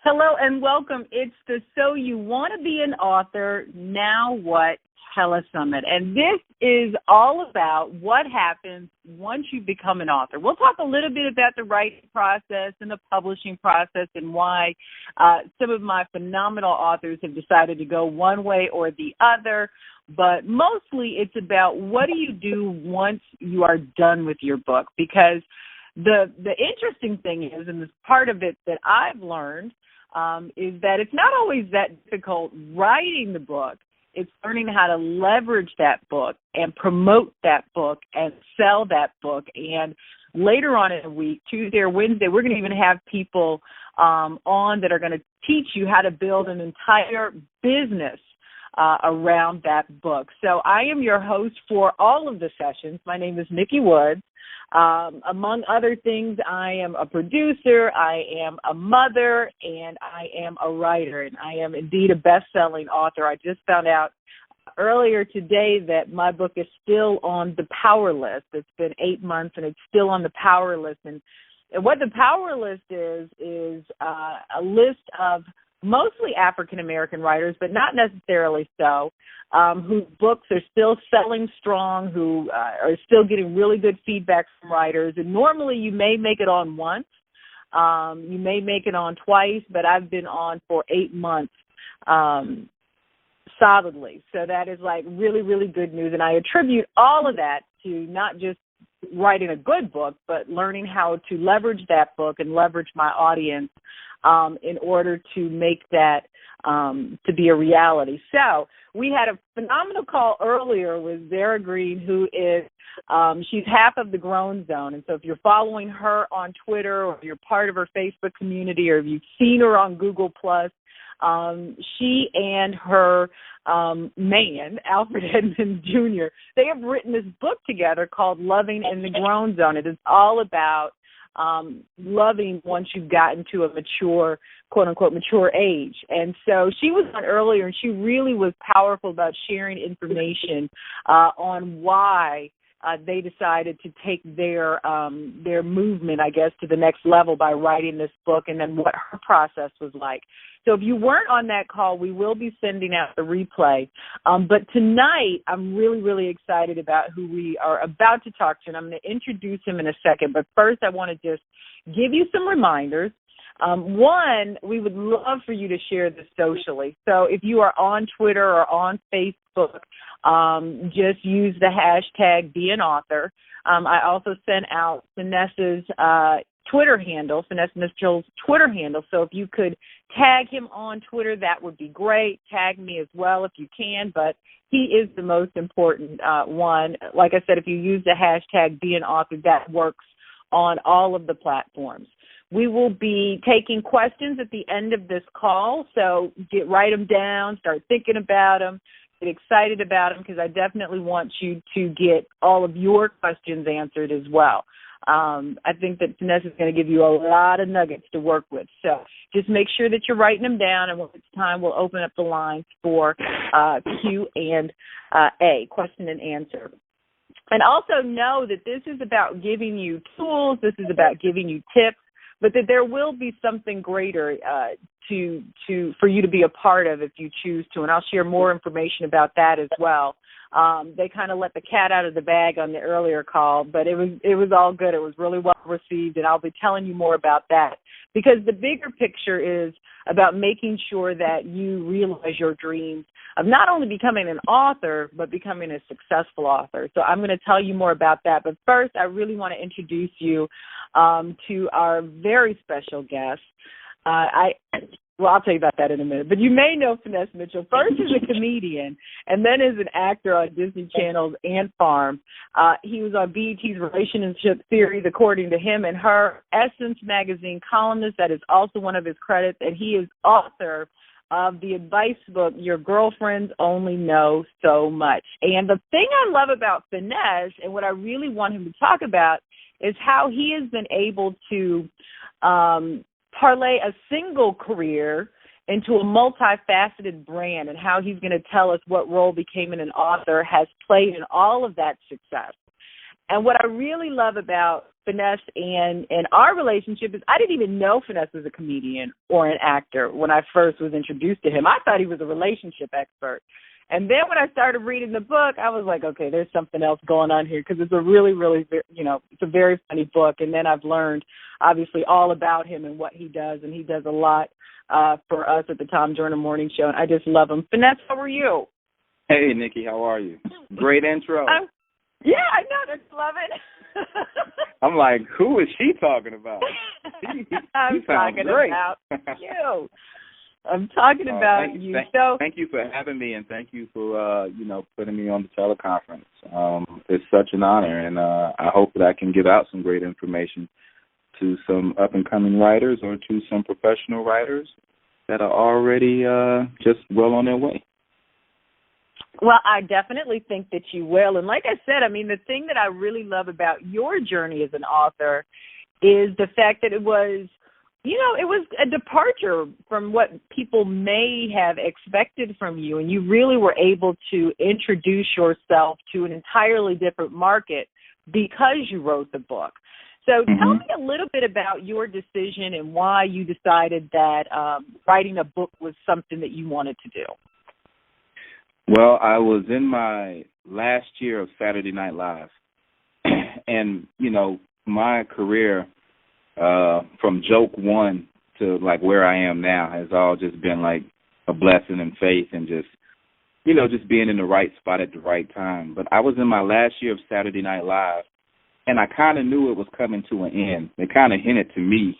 Hello and welcome. It's the So You Want to Be an Author, Now What tele-summit. And this is all about what happens once you become an author. We'll talk a little bit about the writing process and the publishing process and why some of my phenomenal authors have decided to go one way or the other. But mostly it's about what do you do once you are done with your book, because the interesting thing is, and this part of it that I've learned, is that it's not always that difficult writing the book. It's learning how to leverage that book and promote that book and sell that book. And later on in the week, Tuesday or Wednesday, we're going to even have people on that are going to teach you how to build an entire business around that book. So I am your host for all of the sessions. My name is Nikki Woods. Among other things, I am a producer, I am a mother, and I am a writer, and I am indeed a best-selling author. I just found out earlier today that my book is still on the power list. It's been 8 months, and it's still on the power list. And what the power list is a list of mostly African-American writers, but not necessarily so, whose books are still selling strong, who are still getting really good feedback from writers. And normally you may make it on once, you may make it on twice, but I've been on for 8 months solidly. So that is like really, really good news. And I attribute all of that to not just writing a good book, but learning how to leverage that book and leverage my audience in order to make that to be a reality. So we had a phenomenal call earlier with Zara Green, who is, she's half of the Grown Zone. And so if you're following her on Twitter or you're part of her Facebook community or if you've seen her on Google+, she and her man, Alfred Edmonds Jr., they have written this book together called Loving in the Grown Zone. It is all about loving once you've gotten to a mature, quote-unquote, mature age. And so she was on earlier, and she really was powerful about sharing information on why they decided to take their movement, I guess, to the next level by writing this book, and then what her process was like. So if you weren't on that call, we will be sending out the replay. But tonight, I'm really, really excited about who we are about to talk to, and I'm going to introduce him in a second. But first, I want to just give you some reminders. One, we would love for you to share this socially. So if you are on Twitter or on Facebook, just use the hashtag #BeAnAuthor. I also sent out Finesse's Twitter handle, Finesse Mitchell's Twitter handle. So if you could tag him on Twitter, that would be great. Tag me as well if you can, but he is the most important one. Like I said, if you use the hashtag #BeAnAuthor, that works on all of the platforms. We will be taking questions at the end of this call, so write them down, start thinking about them, get excited about them, because I definitely want you to get all of your questions answered as well. I think that Finesse is going to give you a lot of nuggets to work with. So just make sure that you're writing them down, and when it's time, we'll open up the lines for Q&A, question and answer. And also know that this is about giving you tools, this is about giving you tips, but that there will be something greater for you to be a part of if you choose to, and I'll share more information about that as well. They kind of let the cat out of the bag on the earlier call, but it was all good. It was really well received, and I'll be telling you more about that, because the bigger picture is about making sure that you realize your dreams of not only becoming an author, but becoming a successful author. So I'm going to tell you more about that. But first, I really want to introduce you to our very special guest. I'll tell you about that in a minute. But you may know Finesse Mitchell first as a comedian and then as an actor on Disney Channel's Ant Farm. He was on BET's Relationship Series, According to Him and Her, Essence magazine columnist. That is also one of his credits. And he is author of the advice book, Your Girlfriends Only Know So Much. And the thing I love about Finesse, and what I really want him to talk about, is how he has been able to parlay a single career into a multifaceted brand, and how he's going to tell us what role becoming an author has played in all of that success. And what I really love about Finesse and our relationship is I didn't even know Finesse was a comedian or an actor when I first was introduced to him. I thought he was a relationship expert. And then when I started reading the book, I was like, okay, there's something else going on here, because it's a really, really, it's a very funny book. And then I've learned, obviously, all about him and what he does, and he does a lot for us at the Tom Joyner Morning Show, and I just love him. Finesse, how are you? Hey, Nikki, how are you? Great intro. Yeah, I know. Don't you love it? I'm like, who is she talking about? I'm talking great. about you. I'm talking about you. Thank you for having me, and thank you for putting me on the teleconference. It's such an honor, and I hope that I can give out some great information to some up-and-coming writers or to some professional writers that are already just well on their way. Well, I definitely think that you will. And like I said, I mean, the thing that I really love about your journey as an author is the fact that it was a departure from what people may have expected from you, and you really were able to introduce yourself to an entirely different market because you wrote the book. So tell me a little bit about your decision and why you decided that writing a book was something that you wanted to do. Well, I was in my last year of Saturday Night Live, and, my career from joke one to, like, where I am now has all just been, like, a blessing and faith and just being in the right spot at the right time. But I was in my last year of Saturday Night Live, and I kind of knew it was coming to an end. They kind of hinted to me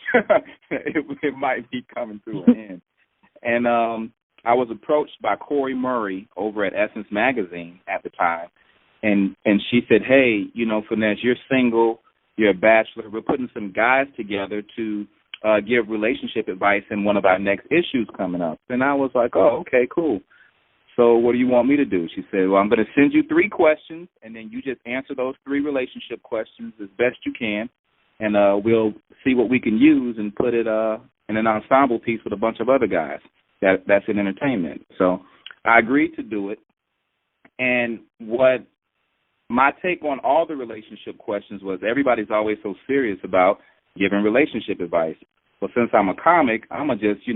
it might be coming to an end. And I was approached by Corey Murray over at Essence Magazine at the time, and she said, hey, Finesse, you're single, you're a bachelor. We're putting some guys together to give relationship advice in one of our next issues coming up. And I was like, oh, okay, cool. So what do you want me to do? She said, well, I'm going to send you 3 questions, and then you just answer those 3 relationship questions as best you can, and we'll see what we can use and put it in an ensemble piece with a bunch of other guys. That's in entertainment. So I agreed to do it. And what my take on all the relationship questions was, everybody's always so serious about giving relationship advice. Well, since I'm a comic, I'm going to just,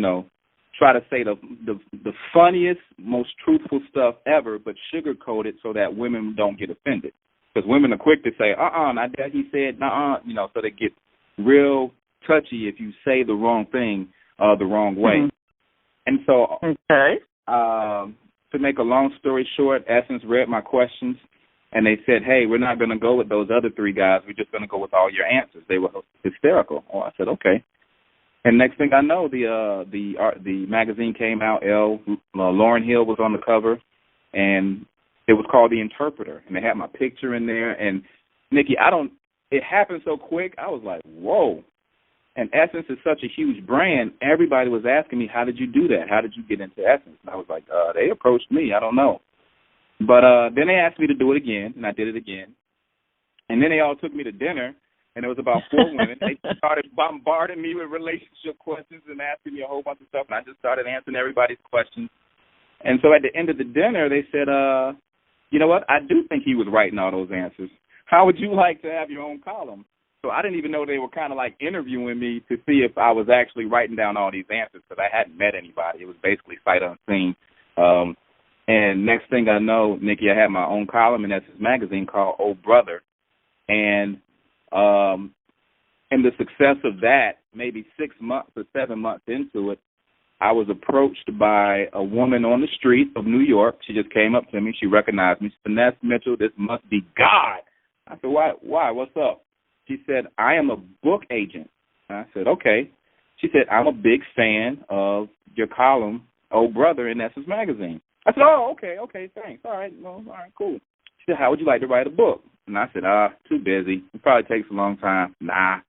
try to say the funniest, most truthful stuff ever, but sugarcoat it so that women don't get offended. Because women are quick to say, not that he said, so they get real touchy if you say the wrong thing the wrong way. And so, to make a long story short, Essence read my questions, and they said, hey, we're not going to go with those other 3 guys. We're just going to go with all your answers. They were hysterical. Oh, I said, okay. And next thing I know, the magazine came out. Lauryn Hill was on the cover, and it was called The Interpreter, and they had my picture in there. And, Nikki, it happened so quick, I was like, whoa. And Essence is such a huge brand. Everybody was asking me, how did you do that? How did you get into Essence? And I was like, they approached me. I don't know. But then they asked me to do it again, and I did it again. And then they all took me to dinner, and there was about 4 women. They started bombarding me with relationship questions and asking me a whole bunch of stuff, and I just started answering everybody's questions. And so at the end of the dinner, they said, you know what, I do think he was writing all those answers. How would you like to have your own column? So I didn't even know they were kind of like interviewing me to see if I was actually writing down all these answers, because I hadn't met anybody. It was basically sight unseen. And next thing I know, Nikki, I had my own column in Essence Magazine called Oh Brother. And the success of that, maybe 6 months or 7 months into it, I was approached by a woman on the street of New York. She just came up to me. She recognized me. She said, Finesse Mitchell, this must be God. I said, why? What's up? She said, I am a book agent. I said, okay. She said, I'm a big fan of your column, Oh Brother, in Essence Magazine. I said, oh, okay, thanks. All right, cool. She said, how would you like to write a book? And I said, too busy. It probably takes a long time. Nah.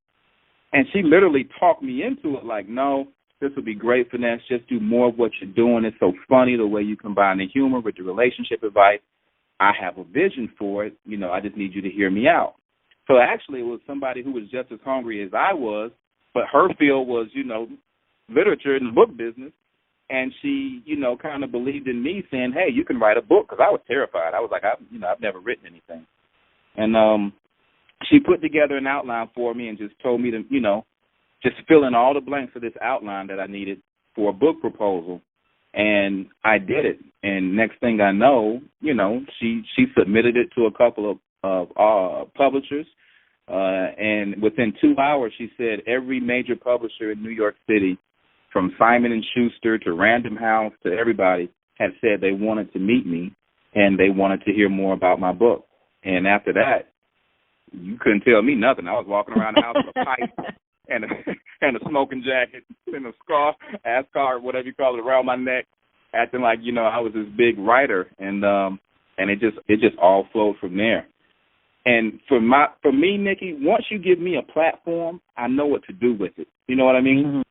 And she literally talked me into it like, no, this would be great, Finesse. Just do more of what you're doing. It's so funny the way you combine the humor with the relationship advice. I have a vision for it. I just need you to hear me out. So actually it was somebody who was just as hungry as I was, but her field was, literature and the book business. And she, kind of believed in me saying, hey, you can write a book, because I was terrified. I was like, I've never written anything. And she put together an outline for me and just told me to, just fill in all the blanks of this outline that I needed for a book proposal. And I did it. And next thing I know, she submitted it to a couple of publishers. And within 2 hours, she said every major publisher in New York City, from Simon & Schuster to Random House to everybody, had said they wanted to meet me and they wanted to hear more about my book. And after that, you couldn't tell me nothing. I was walking around the house with a pipe and a smoking jacket and a scarf, ascot, whatever you call it, around my neck, acting like, I was this big writer. And it just all flowed from there. And for me, Nikki, once you give me a platform, I know what to do with it. You know what I mean? Mm-hmm.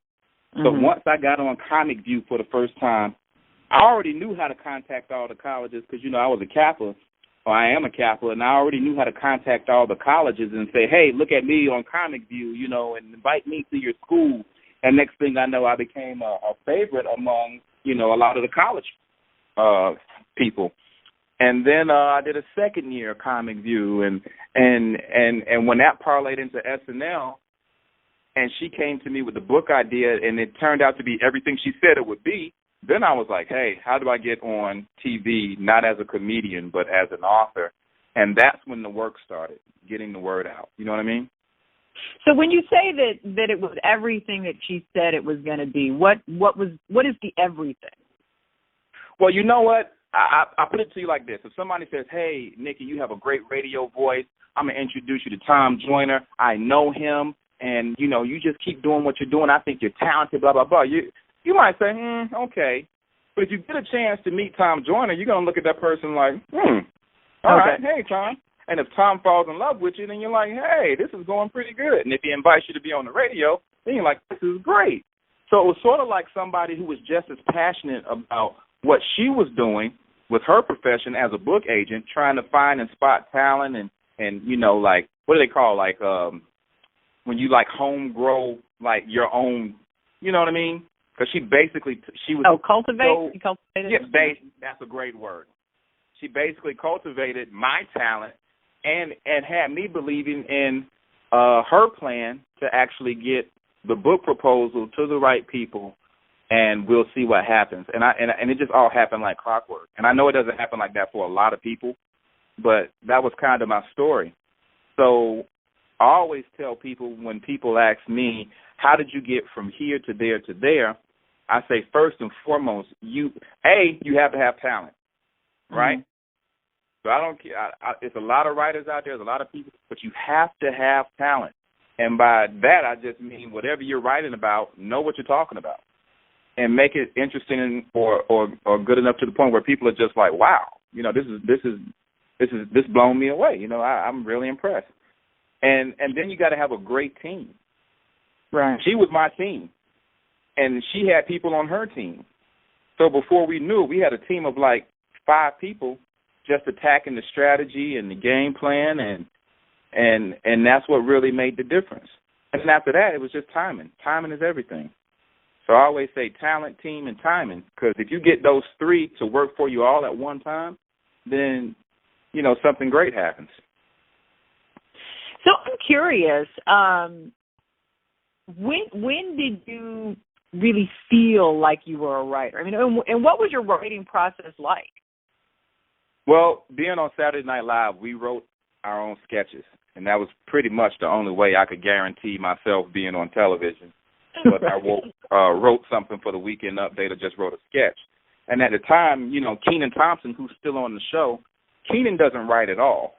So once I got on Comic View for the first time, I already knew how to contact all the colleges because, I was a Kappa, or I am a Kappa, and I already knew how to contact all the colleges and say, hey, look at me on Comic View, and invite me to your school. And next thing I know, I became a favorite among, a lot of the college people. And then I did a second year of Comic View, and when that parlayed into SNL, and she came to me with the book idea, and it turned out to be everything she said it would be, then I was like, hey, how do I get on TV, not as a comedian, but as an author? And that's when the work started, getting the word out. You know what I mean? So when you say that it was everything that she said it was going to be, what is the everything? Well, you know what? I put it to you like this. If somebody says, hey, Nikki, you have a great radio voice, I'm going to introduce you to Tom Joyner. I know him, and, you just keep doing what you're doing. I think you're talented, blah, blah, blah. You might say, okay. But if you get a chance to meet Tom Joyner, you're going to look at that person like, all right, hey, Tom. And if Tom falls in love with you, then you're like, hey, this is going pretty good. And if he invites you to be on the radio, then you're like, this is great. So it was sort of like somebody who was just as passionate about what she was doing with her profession as a book agent, trying to find and spot talent and like, what do they call, like, when you, like, home grow, like, your own, you know what I mean? Because she was... cultivate? So, you cultivated? Yeah, that's a great word. She basically cultivated my talent and had me believing in her plan to actually get the book proposal to the right people, and we'll see what happens. And it just all happened like clockwork. And I know it doesn't happen like that for a lot of people, but that was kind of my story. So I always tell people when people ask me, how did you get from here to there, I say first and foremost, you have to have talent, right? Mm-hmm. So I don't care. It's a lot of writers out there, there's a lot of people, but you have to have talent. And by that, I just mean whatever you're writing about, know what you're talking about, and make it interesting or good enough to the point where people are just like, wow, this blown me away. I'm really impressed. And then you got to have a great team. Right. She was my team, and she had people on her team. So before we knew it, we had a team of like 5 people just attacking the strategy and the game plan, and that's what really made the difference. And after that, it was just timing. Timing is everything. So I always say talent, team, and timing, because if you get those 3 to work for you all at one time, then, something great happens. So I'm curious, when did you really feel like you were a writer? I mean, and what was your writing process like? Well, being on Saturday Night Live, we wrote our own sketches, and that was pretty much the only way I could guarantee myself being on television. But I wrote something for the Weekend Update or just wrote a sketch. And at the time, Kenan Thompson, who's still on the show, Kenan doesn't write at all.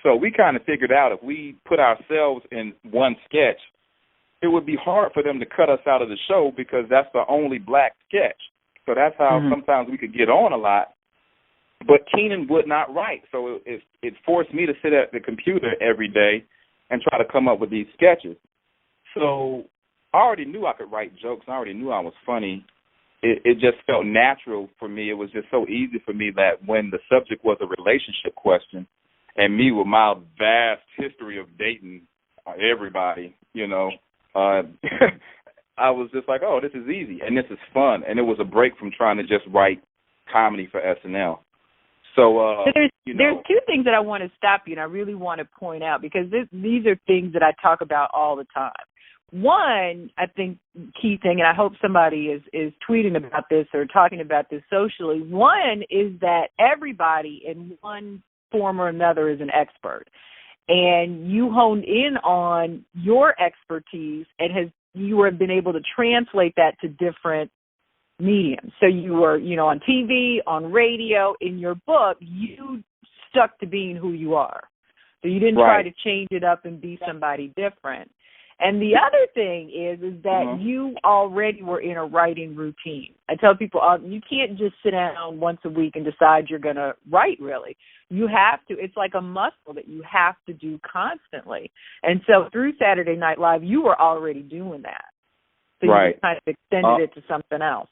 So we kind of figured out if we put ourselves in one sketch, it would be hard for them to cut us out of the show because that's the only black sketch. So that's how sometimes we could get on a lot. But Kenan would not write, so it forced me to sit at the computer every day and try to come up with these sketches. So I already knew I could write jokes. I already knew I was funny. It just felt natural for me. It was just so easy for me that when the subject was a relationship question, and me with my vast history of dating everybody, I was just like, oh, this is easy, and this is fun. And it was a break from trying to just write comedy for SNL. So, there's two things that I want to stop you, and I really want to point out, because these are things that I talk about all the time. One, I think, key thing, and I hope somebody is tweeting about this or talking about this socially. One is that everybody in one form or another is an expert, and you honed in on your expertise and you have been able to translate that to different mediums. So you were, on TV, on radio. In your book, you stuck to being who you are. So you didn't try to change it up and be somebody different. And the other thing is that you already were in a writing routine. I tell people, you can't just sit down once a week and decide you're going to write, really. You have to. It's like a muscle that you have to do constantly. And so through Saturday Night Live, you were already doing that. So you just kind of extended it to something else.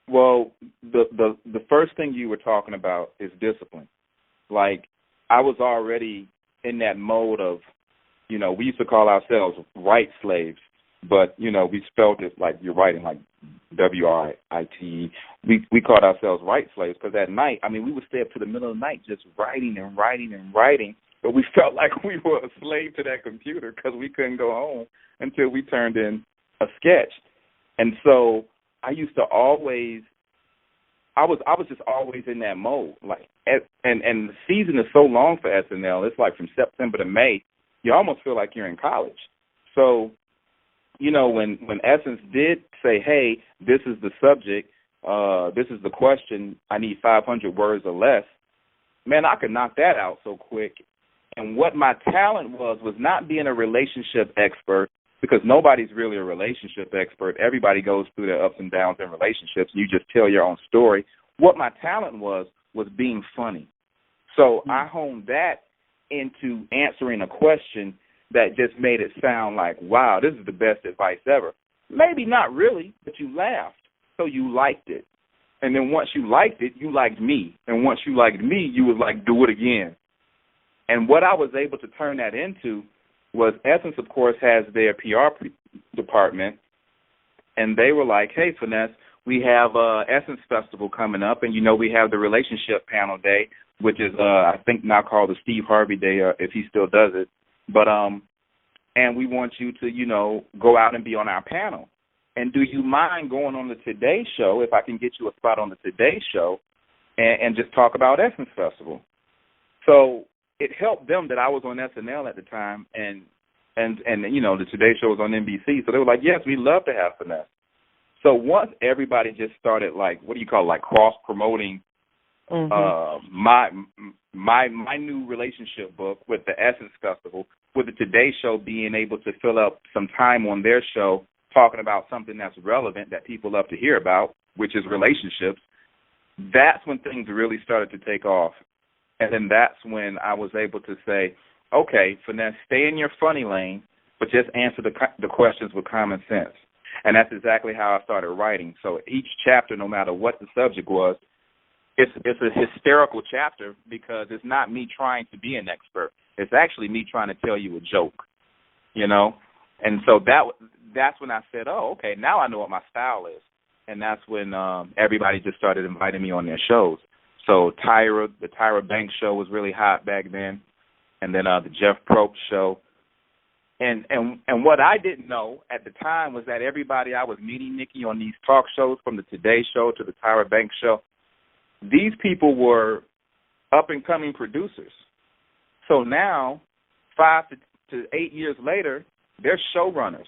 Well, the first thing you were talking about is discipline. Like, I was already in that mode of, we used to call ourselves right slaves, but, we spelled it like you're writing, like W-R-I-T-E. We called ourselves right slaves because at night, we would stay up to the middle of the night just writing and writing and writing, but we felt like we were a slave to that computer because we couldn't go home until we turned in a sketch. And so I used to always, I was just always in that mode. Like, and the season is so long for SNL. It's like from September to May. You almost feel like you're in college. So, when Essence did say, hey, this is the subject, this is the question, I need 500 words or less, man, I could knock that out so quick. And what my talent was not being a relationship expert, because nobody's really a relationship expert. Everybody goes through their ups and downs in relationships. You just tell your own story. What my talent was being funny. So I honed that into answering a question that just made it sound like, wow, this is the best advice ever. Maybe not really, but you laughed. So you liked it. And then once you liked it, you liked me. And once you liked me, you was like, do it again. And what I was able to turn that into was Essence, of course, has their PR department, and they were like, hey, Finesse, we have Essence Festival coming up, and, we have the Relationship Panel Day, which is, I think, now called the Steve Harvey Day, if he still does it. But and we want you to, go out and be on our panel. And do you mind going on the Today Show, if I can get you a spot on the Today Show, and just talk about Essence Festival? So it helped them that I was on SNL at the time, and the Today Show was on NBC. So they were like, yes, we'd love to have Finesse. So once everybody just started, like, what do you call it, like cross-promoting my new relationship book with the Essence Festival, with the Today Show being able to fill up some time on their show talking about something that's relevant that people love to hear about, which is relationships, that's when things really started to take off. And then that's when I was able to say, okay, Finesse, stay in your funny lane, but just answer the questions with common sense. And that's exactly how I started writing. So each chapter, no matter what the subject was, it's a hysterical chapter because it's not me trying to be an expert. It's actually me trying to tell you a joke, And so that's when I said, oh, okay, now I know what my style is. And that's when everybody just started inviting me on their shows. So the Tyra Banks show was really hot back then, and then the Jeff Probst show. And what I didn't know at the time was that everybody I was meeting, Nikki, on these talk shows, from the Today Show to the Tyra Banks show, these people were up-and-coming producers. So now, 5 to 8 years later, they're showrunners.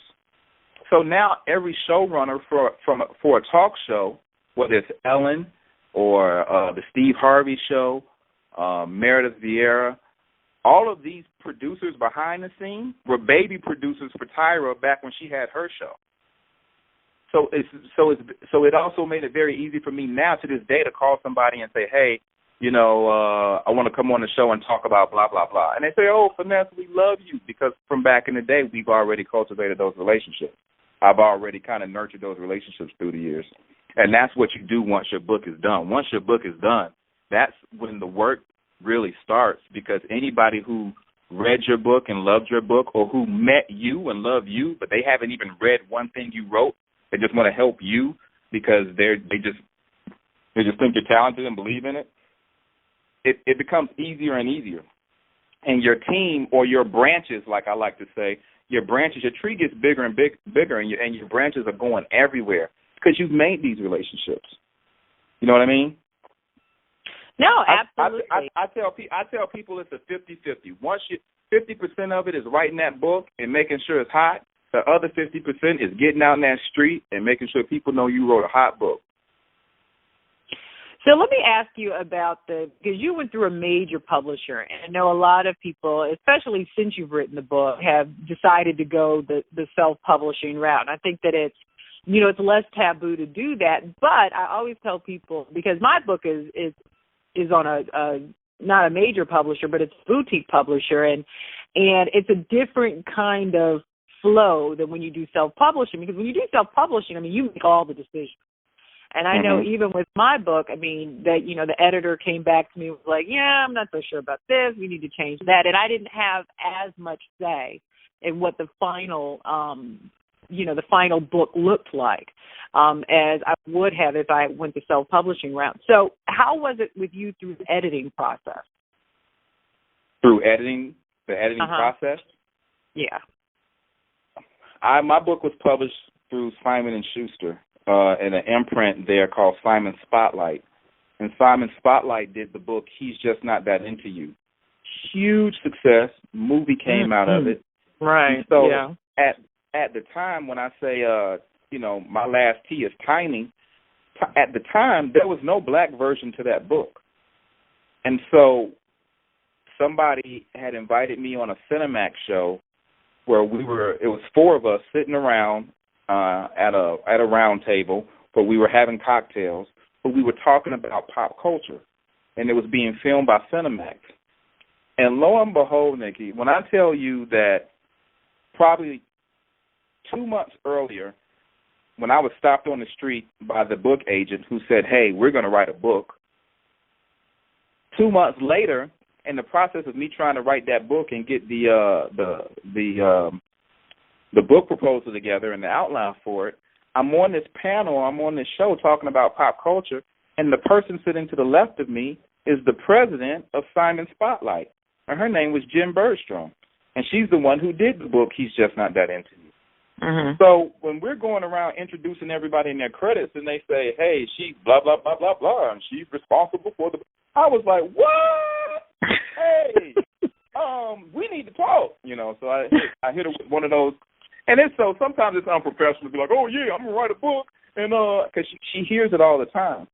So now every showrunner for a talk show, whether it's Ellen or the Steve Harvey show, Meredith Vieira, all of these producers behind the scenes were baby producers for Tyra back when she had her show. So it also made it very easy for me now to this day to call somebody and say, hey, I want to come on the show and talk about blah, blah, blah. And they say, oh, Finesse, we love you, because from back in the day, we've already cultivated those relationships. I've already kind of nurtured those relationships through the years. And that's what you do once your book is done. Once your book is done, that's when the work really starts, because anybody who read your book and loved your book, or who met you and loved you, but they haven't even read one thing you wrote, they just want to help you because they just think you're talented and believe in it, it becomes easier and easier. And your team or your branches, like I like to say, your tree gets bigger and bigger, and your branches are going everywhere because you've made these relationships. You know what I mean? No, absolutely. I tell people it's a 50-50. Once 50% of it is writing that book and making sure it's hot. The other 50% is getting out in that street and making sure people know you wrote a hot book. So let me ask you about because you went through a major publisher, and I know a lot of people, especially since you've written the book, have decided to go the self-publishing route. And I think that it's less taboo to do that. But I always tell people, because my book is on a not a major publisher, but it's a boutique publisher, and it's a different kind of flow than when you do self-publishing, because when you do self-publishing, I mean, you make all the decisions. And I know even with my book, I mean, that, the editor came back to me and was like, yeah, I'm not so sure about this. We need to change that. And I didn't have as much say in what the final, the final book looked like as I would have if I went the self-publishing route. So how was it with you through the editing process? Through the editing process? Yeah. My book was published through Simon & Schuster. In an imprint there called Simon Spotlight. And Simon Spotlight did the book He's Just Not That Into You. Huge success. Movie came out of it. Right. And so yeah. at the time when I say, my last T is tiny, at the time there was no black version to that book. And so somebody had invited me on a Cinemax show where it was four of us sitting around at a round table, but we were having cocktails, but we were talking about pop culture, and it was being filmed by Cinemax. And lo and behold, Nikki, when I tell you that probably 2 months earlier, when I was stopped on the street by the book agent who said, hey, we're going to write a book, 2 months later, in the process of me trying to write that book and get the book proposal together and the outline for it, I'm on this panel, I'm on this show talking about pop culture, and the person sitting to the left of me is the president of Simon Spotlight, and her name was Jen Bergstrom, and she's the one who did the book He's Just Not That Into You. Mm-hmm. So when we're going around introducing everybody in their credits and they say, hey, she's blah, blah, blah, blah, blah, and she's responsible for I was like, what? Hey, we need to talk, so I hit her with one of those. And so sometimes it's unprofessional to be like, oh, yeah, I'm going to write a book, and because she hears it all the time.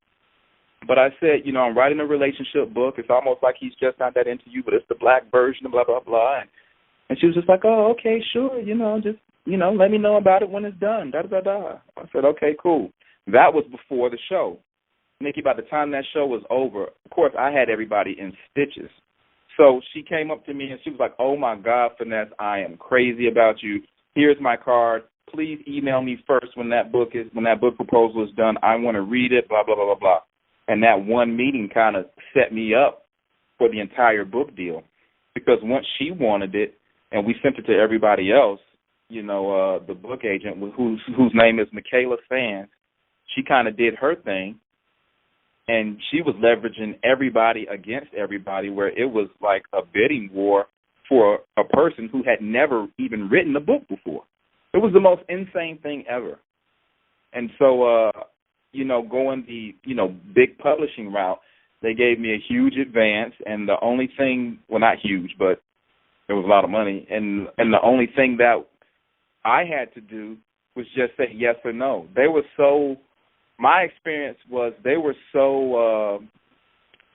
But I said, I'm writing a relationship book. It's almost like He's Just Not That Into You, but it's the black version of blah, blah, blah. And she was just like, oh, okay, sure, just, let me know about it when it's done, da-da-da-da. I said, okay, cool. That was before the show. Nikki, by the time that show was over, of course, I had everybody in stitches. So she came up to me, and she was like, oh, my God, Finesse, I am crazy about you. Here's my card. Please email me first when that book proposal is done. I want to read it, blah, blah, blah, blah, blah. And that one meeting kind of set me up for the entire book deal, because once she wanted it and we sent it to everybody else, the book agent, whose name is Michaela Sands, she kind of did her thing, and she was leveraging everybody against everybody, where it was like a bidding war for a person who had never even written a book before. It was the most insane thing ever. And so, going the, big publishing route, they gave me a huge advance, and the only thing, well, not huge, but it was a lot of money, and the only thing that I had to do was just say yes or no. My experience was they were so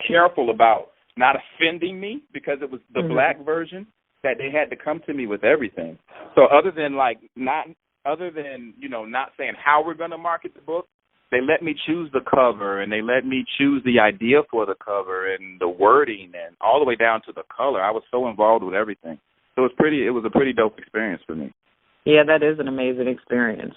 careful about not offending me, because it was the black version, that they had to come to me with everything. So other than not saying how we're going to market the book, they let me choose the cover, and they let me choose the idea for the cover and the wording, and all the way down to the color. I was so involved with everything. So it was a pretty dope experience for me. Yeah, that is an amazing experience.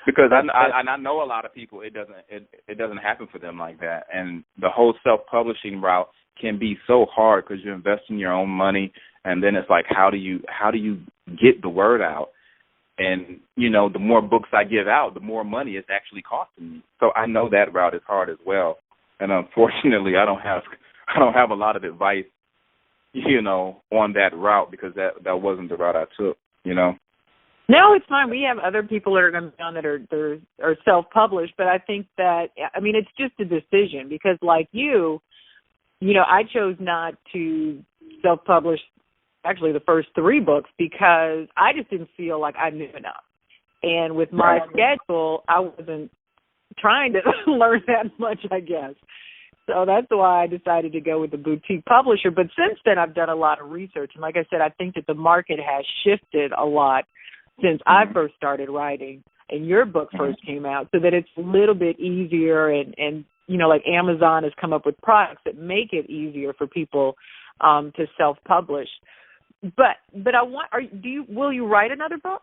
Because I know a lot of people, it doesn't happen for them like that, and the whole self-publishing route can be so hard because you're investing your own money, and then it's like, how do you get the word out? And the more books I give out, the more money it's actually costing me. So I know that route is hard as well, and unfortunately, I don't have I don't have a lot of advice, on that route because that wasn't the route I took, No, it's fine. We have other people that are going to be on that are self-published, but I think that, it's just a decision because like you, I chose not to self-publish actually the first 3 books because I just didn't feel like I knew enough. And with my schedule, I wasn't trying to learn that much, I guess. So that's why I decided to go with the boutique publisher. But since then, I've done a lot of research. And like I said, I think that the market has shifted a lot since I first started writing and your book first came out, so that it's a little bit easier. And like Amazon has come up with products that make it easier for people to self-publish. But will you write another book?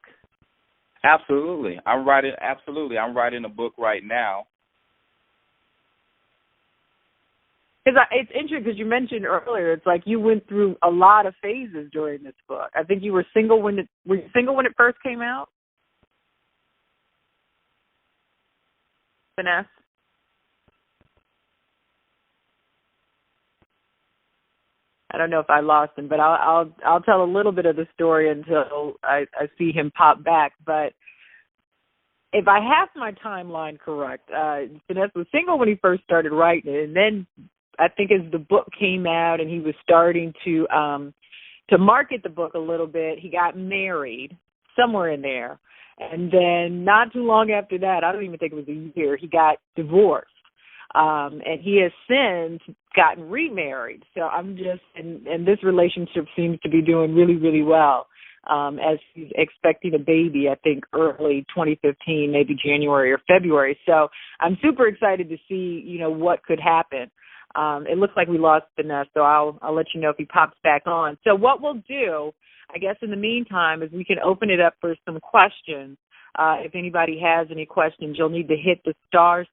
Absolutely. I'm writing a book right now. Because it's interesting because you mentioned earlier, it's like you went through a lot of phases during this book. I think you were single when it first came out? Finesse? I don't know if I lost him, but I'll tell a little bit of the story until I see him pop back. But if I have my timeline correct, Finesse was single when he first started writing it, and then I think as the book came out and he was starting to market the book a little bit, he got married somewhere in there. And then not too long after that, I don't even think it was a year, he got divorced. And he has since gotten remarried. So I'm just, and this relationship seems to be doing really, really well. As he's expecting a baby, I think early 2015, maybe January or February. So I'm super excited to see, what could happen. It looks like we lost Finesse, so I'll let you know if he pops back on. So what we'll do, I guess in the meantime, is we can open it up for some questions. If anybody has any questions, you'll need to hit the *6,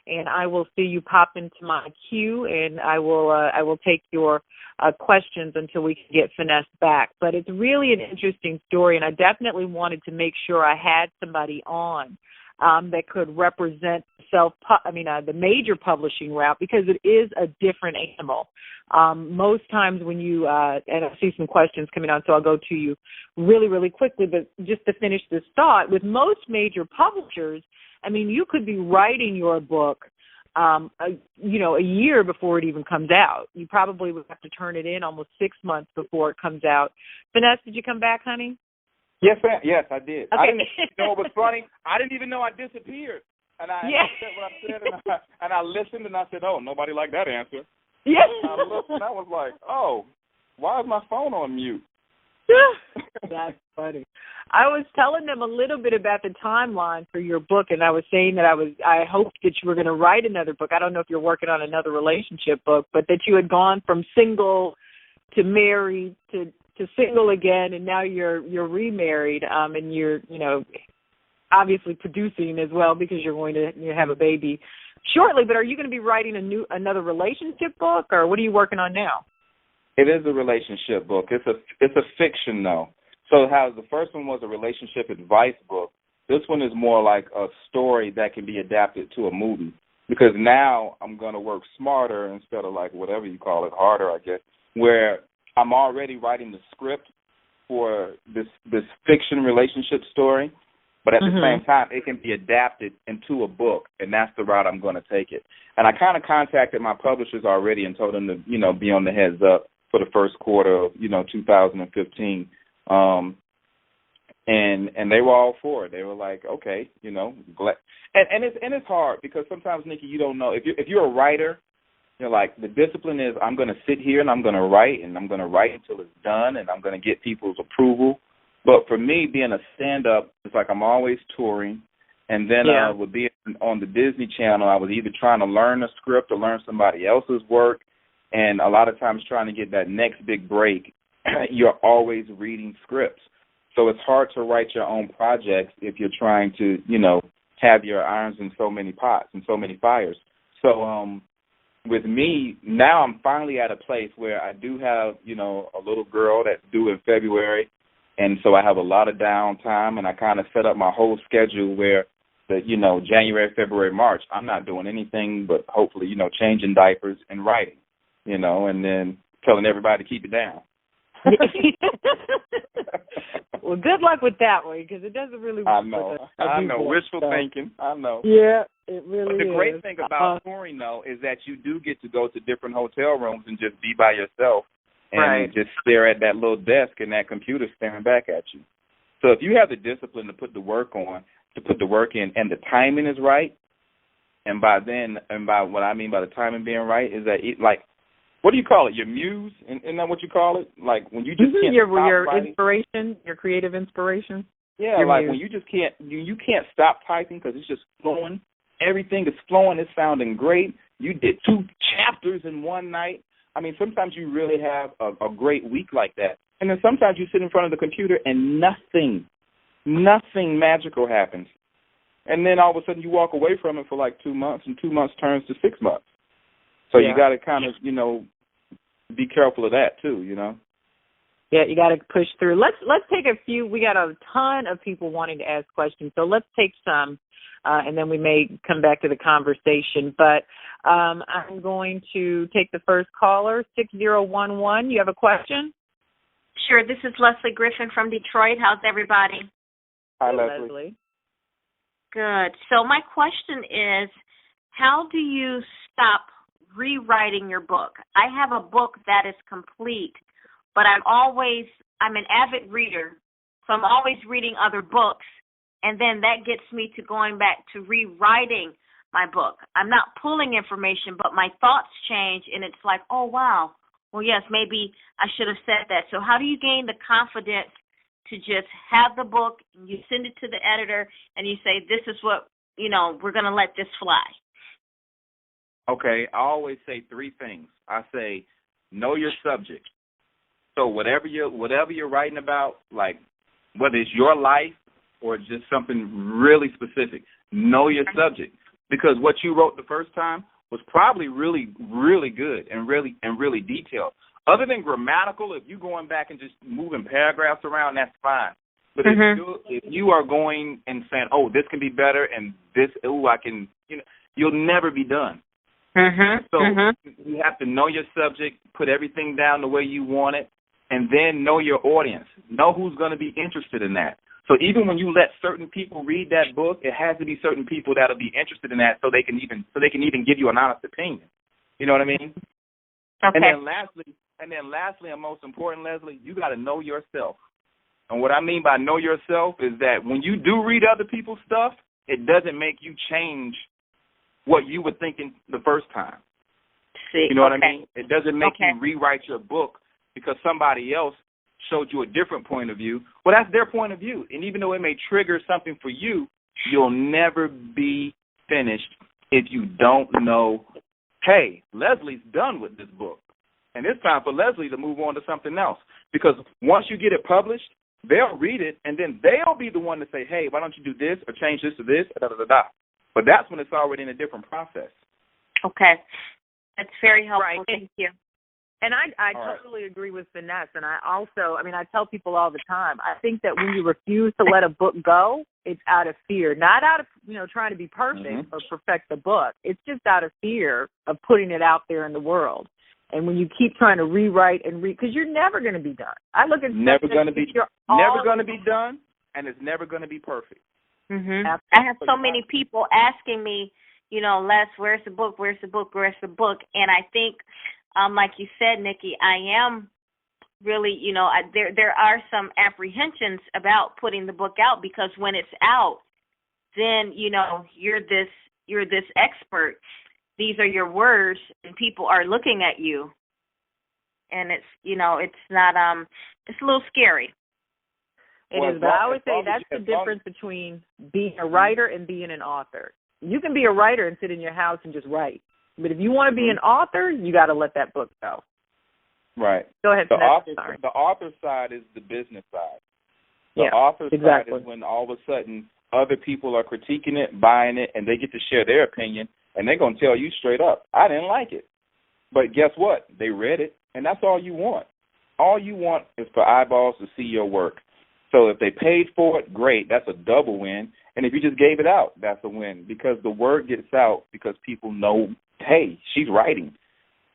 and I will see you pop into my queue, and I will take your questions until we can get Finesse back. But it's really an interesting story, and I definitely wanted to make sure I had somebody on that could represent the major publishing route, because it is a different animal. Most times when you, and I see some questions coming on, so I'll go to you really, really quickly, but just to finish this thought, with most major publishers, you could be writing your book, a year before it even comes out. You probably would have to turn it in almost 6 months before it comes out. Finesse, did you come back, honey? Yes, ma'am. Yes, I did. Okay. I didn't know what was funny. I didn't even know I disappeared. And I said what I said, and I listened, and I said, oh, nobody liked that answer. Yeah. And I looked, and I was like, oh, why is my phone on mute? That's funny. I was telling them a little bit about the timeline for your book, and I was saying that I hoped that you were going to write another book. I don't know if you're working on another relationship book, but that you had gone from single to married to single again, and now you're remarried, and you're obviously producing as well because you're going to have a baby shortly. But are you going to be writing another relationship book, or what are you working on now? It is a relationship book. It's a fiction though. So how the first one was a relationship advice book. This one is more like a story that can be adapted to a movie, because now I'm going to work smarter instead of like whatever you call it, harder, I guess, where I'm already writing the script for this fiction relationship story, but at the same time, it can be adapted into a book, and that's the route I'm going to take it. And I kind of contacted my publishers already and told them to, be on the heads up for the first quarter of, 2015. And they were all for it. They were like, okay, glad. And it's hard because sometimes, Nikki, you don't know. If you're a writer, like the discipline is I'm going to sit here and I'm going to write until it's done, and I'm going to get people's approval. But for me, being a stand-up, it's like I'm always touring. And then with being on the Disney Channel, I was either trying to learn a script or learn somebody else's work. And a lot of times trying to get that next big break, you're always reading scripts. So it's hard to write your own projects if you're trying to, have your irons in so many pots and so many fires. So with me, now I'm finally at a place where I do have, a little girl that's due in February. And so I have a lot of downtime, and I kind of set up my whole schedule where January, February, March, I'm not doing anything but hopefully, changing diapers and writing. you know, and then telling everybody to keep it down. Well, good luck with that one, because it doesn't really work. I know. Wishful thinking. I know. Yeah, it really is. But the great thing about touring, though, is that you do get to go to different hotel rooms and just be by yourself and just stare at that little desk and that computer staring back at you. So if you have the discipline to put the work in, and the timing is right, and by what I mean by the timing being right is that what do you call it? Your muse? Isn't that what you call it? Like when you just can't your stop inspiration, your creative inspiration. Yeah, your like muse. when you just can't you can't stop typing because it's just flowing. Everything is flowing. It's sounding great. You did 2 chapters in one night. I mean, sometimes you really have a great week like that, and then sometimes you sit in front of the computer and nothing magical happens, and then all of a sudden you walk away from it for like 2 months, and 2 months turns to 6 months. So you got to kind of, you know, be careful of that too, you know. Yeah, you got to push through. Let's take a few. We got a ton of people wanting to ask questions, so let's take some, and then we may come back to the conversation. But I'm going to take the first caller, 6011. You have a question? Sure. This is Leslie Griffin from Detroit. How's everybody? Hi, Leslie. Good. So my question is, how do you stop rewriting your book? I have a book that is complete, but I'm an avid reader, so I'm always reading other books, and then that gets me to going back to rewriting my book. I'm not pulling information, but my thoughts change, and it's like, oh, wow, well, yes, maybe I should have said that. So how do you gain the confidence to just have the book, and you send it to the editor, and you say, this is what, you know, we're going to let this fly? Okay, I always say 3 things. I say, know your subject. So whatever you're writing about, like whether it's your life or just something really specific, know your subject, because what you wrote the first time was probably really, really good and really detailed. Other than grammatical, if you're going back and just moving paragraphs around, that's fine. But if you are going and saying, oh, this can be better, and this, I can, you know, you'll never be done. So you have to know your subject, put everything down the way you want it, and then know your audience. Know who's going to be interested in that. So even when you let certain people read that book, it has to be certain people that'll be interested in that, so they can even give you an honest opinion. You know what I mean? Okay. And then lastly, and most important, Leslie, you got to know yourself. And what I mean by know yourself is that when you do read other people's stuff, it doesn't make you change what you were thinking the first time. See, you know what I mean? It doesn't make you rewrite your book because somebody else showed you a different point of view. Well, that's their point of view. And even though it may trigger something for you, you'll never be finished if you don't know, hey, Leslie's done with this book. And it's time for Leslie to move on to something else. Because once you get it published, they'll read it, and then they'll be the one to say, hey, why don't you do this or change this to this, da-da-da-da. But that's when it's already in a different process. Okay. That's very helpful. Right. Thank you. And I totally agree with Finesse. And I tell people all the time, I think that when you refuse to let a book go, it's out of fear. Not out of, trying to be perfect or perfect the book. It's just out of fear of putting it out there in the world. And when you keep trying to rewrite and because you're never going to be done. I look at never going to be done, and it's never going to be perfect. I have so many people asking me, Les, where's the book? Where's the book? Where's the book? And I think, like you said, Nikki, I am really, there are some apprehensions about putting the book out, because when it's out, then you're this expert. These are your words, and people are looking at you, and it's it's not it's a little scary. It is, but I would say that's the difference between being a writer and being an author. You can be a writer and sit in your house and just write. But if you want to be an author, you got to let that book go. Right. Go ahead. The author side is the business side. The author side is when all of a sudden other people are critiquing it, buying it, and they get to share their opinion, and they're going to tell you straight up, I didn't like it. But guess what? They read it, and that's all you want. All you want is for eyeballs to see your work. So if they paid for it, great. That's a double win. And if you just gave it out, that's a win, because the word gets out because people know, hey, she's writing.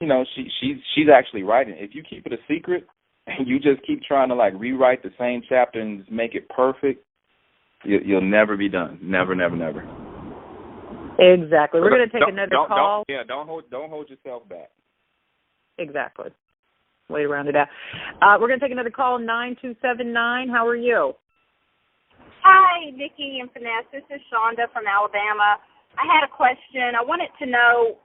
she's actually writing. If you keep it a secret and you just keep trying to like rewrite the same chapter and just make it perfect, you'll never be done. Never, never, never. Exactly. We're going to take another call. Don't hold yourself back. Exactly. Way to round it out. We're going to take another call, 9279. How are you? Hi, Nikki and Finesse. This is Shonda from Alabama. I had a question. I wanted to know,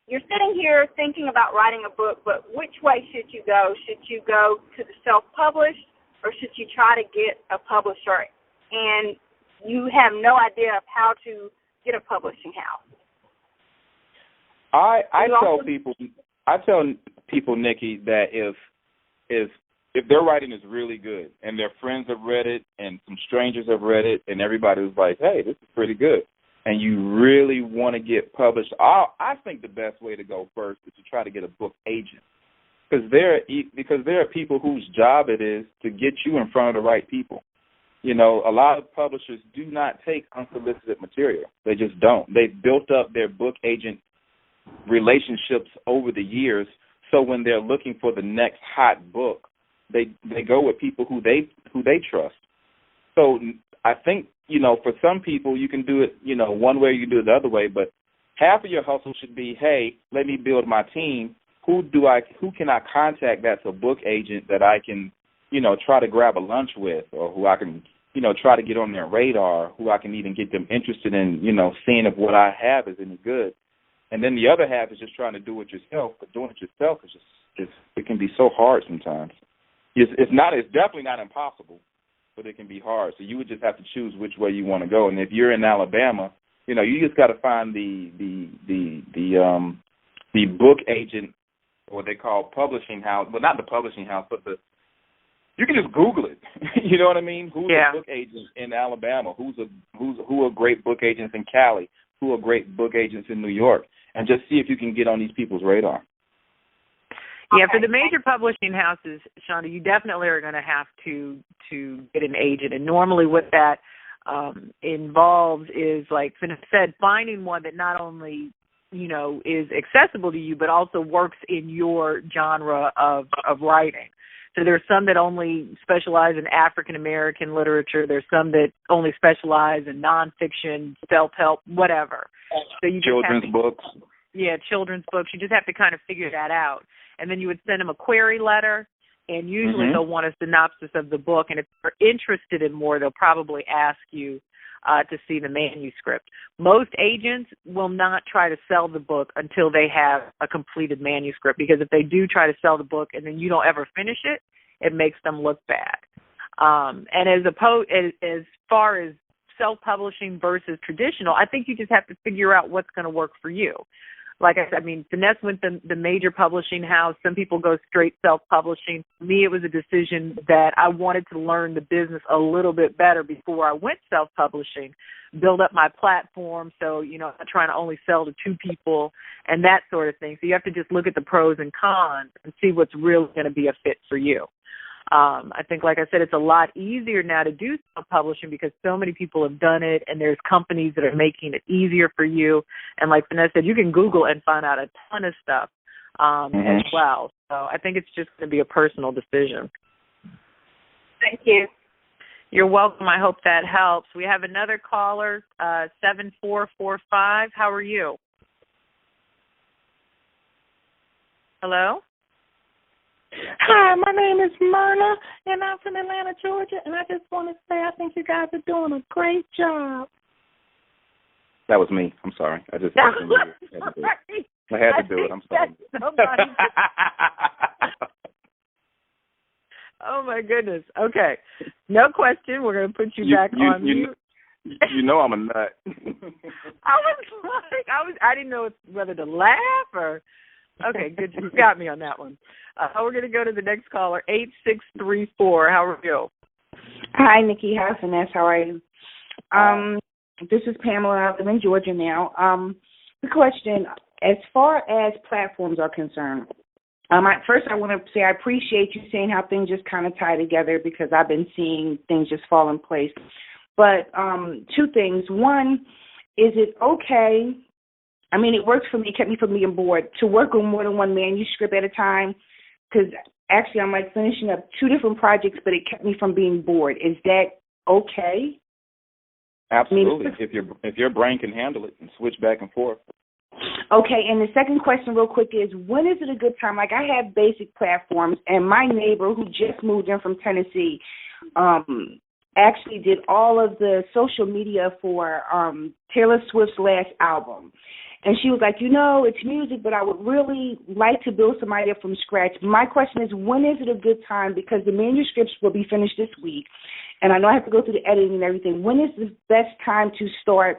you're sitting here thinking about writing a book, but which way should you go? Should you go to the self-published, or should you try to get a publisher? And you have no idea of how to get a publishing house. I tell people, Nikki, that if their writing is really good and their friends have read it and some strangers have read it and everybody was like, hey, this is pretty good, and you really want to get published, I think the best way to go first is to try to get a book agent, because there are people whose job it is to get you in front of the right people. A lot of publishers do not take unsolicited material. They just don't. They've built up their book agent relationships over the years, so when they're looking for the next hot book, they go with people who they trust. So I think, for some people you can do it, one way, you can do it the other way, but half of your hustle should be, hey, let me build my team. Who can I contact that's a book agent that I can, try to grab a lunch with, or who I can, try to get on their radar, who I can even get them interested in, seeing if what I have is any good. And then the other half is just trying to do it yourself, but doing it yourself is it can be so hard sometimes. It's definitely not impossible, but it can be hard. So you would just have to choose which way you want to go. And if you're in Alabama, you just got to find the book agent, or what they call publishing house. Well, not the publishing house, but you can just Google it. You know what I mean? Who's a book agent in Alabama? Who are great book agents in Cali? Who are great book agents in New York? And just see if you can get on these people's radar. Yeah, for the major publishing houses, Shonda, you definitely are going to have to get an agent. And normally what that involves is, like Finesse said, finding one that not only, is accessible to you, but also works in your genre of writing. So there's some that only specialize in African-American literature. There's some that only specialize in nonfiction, self-help, whatever. So you children's books. Yeah, children's books. You just have to kind of figure that out. And then you would send them a query letter, and usually they'll want a synopsis of the book. And if they're interested in more, they'll probably ask you to see the manuscript. Most agents will not try to sell the book until they have a completed manuscript, because if they do try to sell the book and then you don't ever finish it, it makes them look bad. And as far as self-publishing versus traditional, I think you just have to figure out what's going to work for you. Like I said, Finesse went the major publishing house. Some people go straight self-publishing. For me, it was a decision that I wanted to learn the business a little bit better before I went self-publishing, build up my platform so, I'm trying to only sell to 2 people and that sort of thing. So you have to just look at the pros and cons and see what's really going to be a fit for you. I think, like I said, it's a lot easier now to do self-publishing because so many people have done it, and there's companies that are making it easier for you. And like Finesse said, you can Google and find out a ton of stuff as well. So I think it's just going to be a personal decision. Thank you. You're welcome. I hope that helps. We have another caller, 7445. How are you? Hello? Hi, my name is Myrna, and I'm from Atlanta, Georgia, and I just want to say I think you guys are doing a great job. That was me. I'm sorry. I just had to do it. I'm sorry. Oh, my goodness. Okay. No question. We're going to put you back on mute. You know I'm a nut. I didn't know whether to laugh or... Okay, good. You got me on that one. We're going to go to the next caller, 8634. How are you? Hi, Nikki. Hi, Finesse. How are you? This is Pamela. I live in Georgia now. The question, as far as platforms are concerned, first I want to say I appreciate you saying how things just kind of tie together, because I've been seeing things just fall in place. But 2 things. One, is it okay I mean, it worked for me. It kept me from being bored. To work on more than one manuscript at a time, because actually I'm like finishing up 2 different projects, but it kept me from being bored. Is that okay? Absolutely. If your brain can handle it and switch back and forth. Okay, and the second question real quick is, when is it a good time? Like, I have basic platforms, and my neighbor who just moved in from Tennessee actually did all of the social media for Taylor Swift's last album. And she was like, it's music, but I would really like to build somebody up from scratch. My question is, when is it a good time? Because the manuscripts will be finished this week, and I know I have to go through the editing and everything. When is the best time to start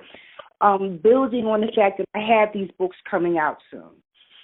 building on the fact that I have these books coming out soon?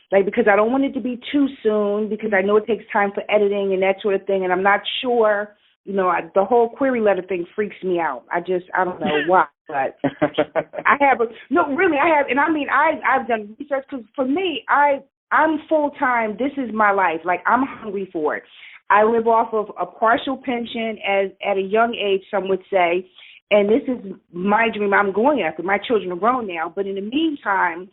Like, because I don't want it to be too soon, because I know it takes time for editing and that sort of thing, and I'm not sure, the whole query letter thing freaks me out. I don't know why, but and I mean, I've done research, because for me, I'm full-time. This is my life. Like, I'm hungry for it. I live off of a partial pension at a young age, some would say, and this is my dream I'm going after. My children are grown now, but in the meantime,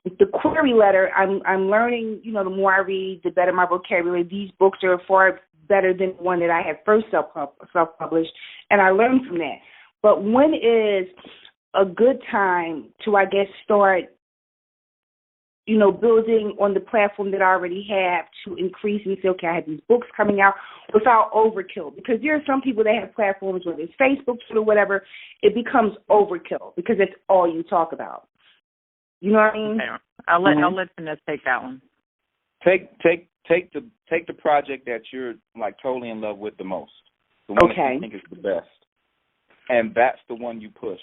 the query letter, I'm learning, the more I read, the better my vocabulary. These books are far better than the one that I had first self-published, and I learned from that. But when is a good time to, I guess, start, building on the platform that I already have to increase and say, okay, I have these books coming out without overkill? Because there are some people that have platforms, whether it's Facebook, Twitter, whatever, it becomes overkill because that's all you talk about. You know what I mean? Okay. I'll let Finesse take that one. Take the project that you're like totally in love with the most, the one that you think is the best, and that's the one you push.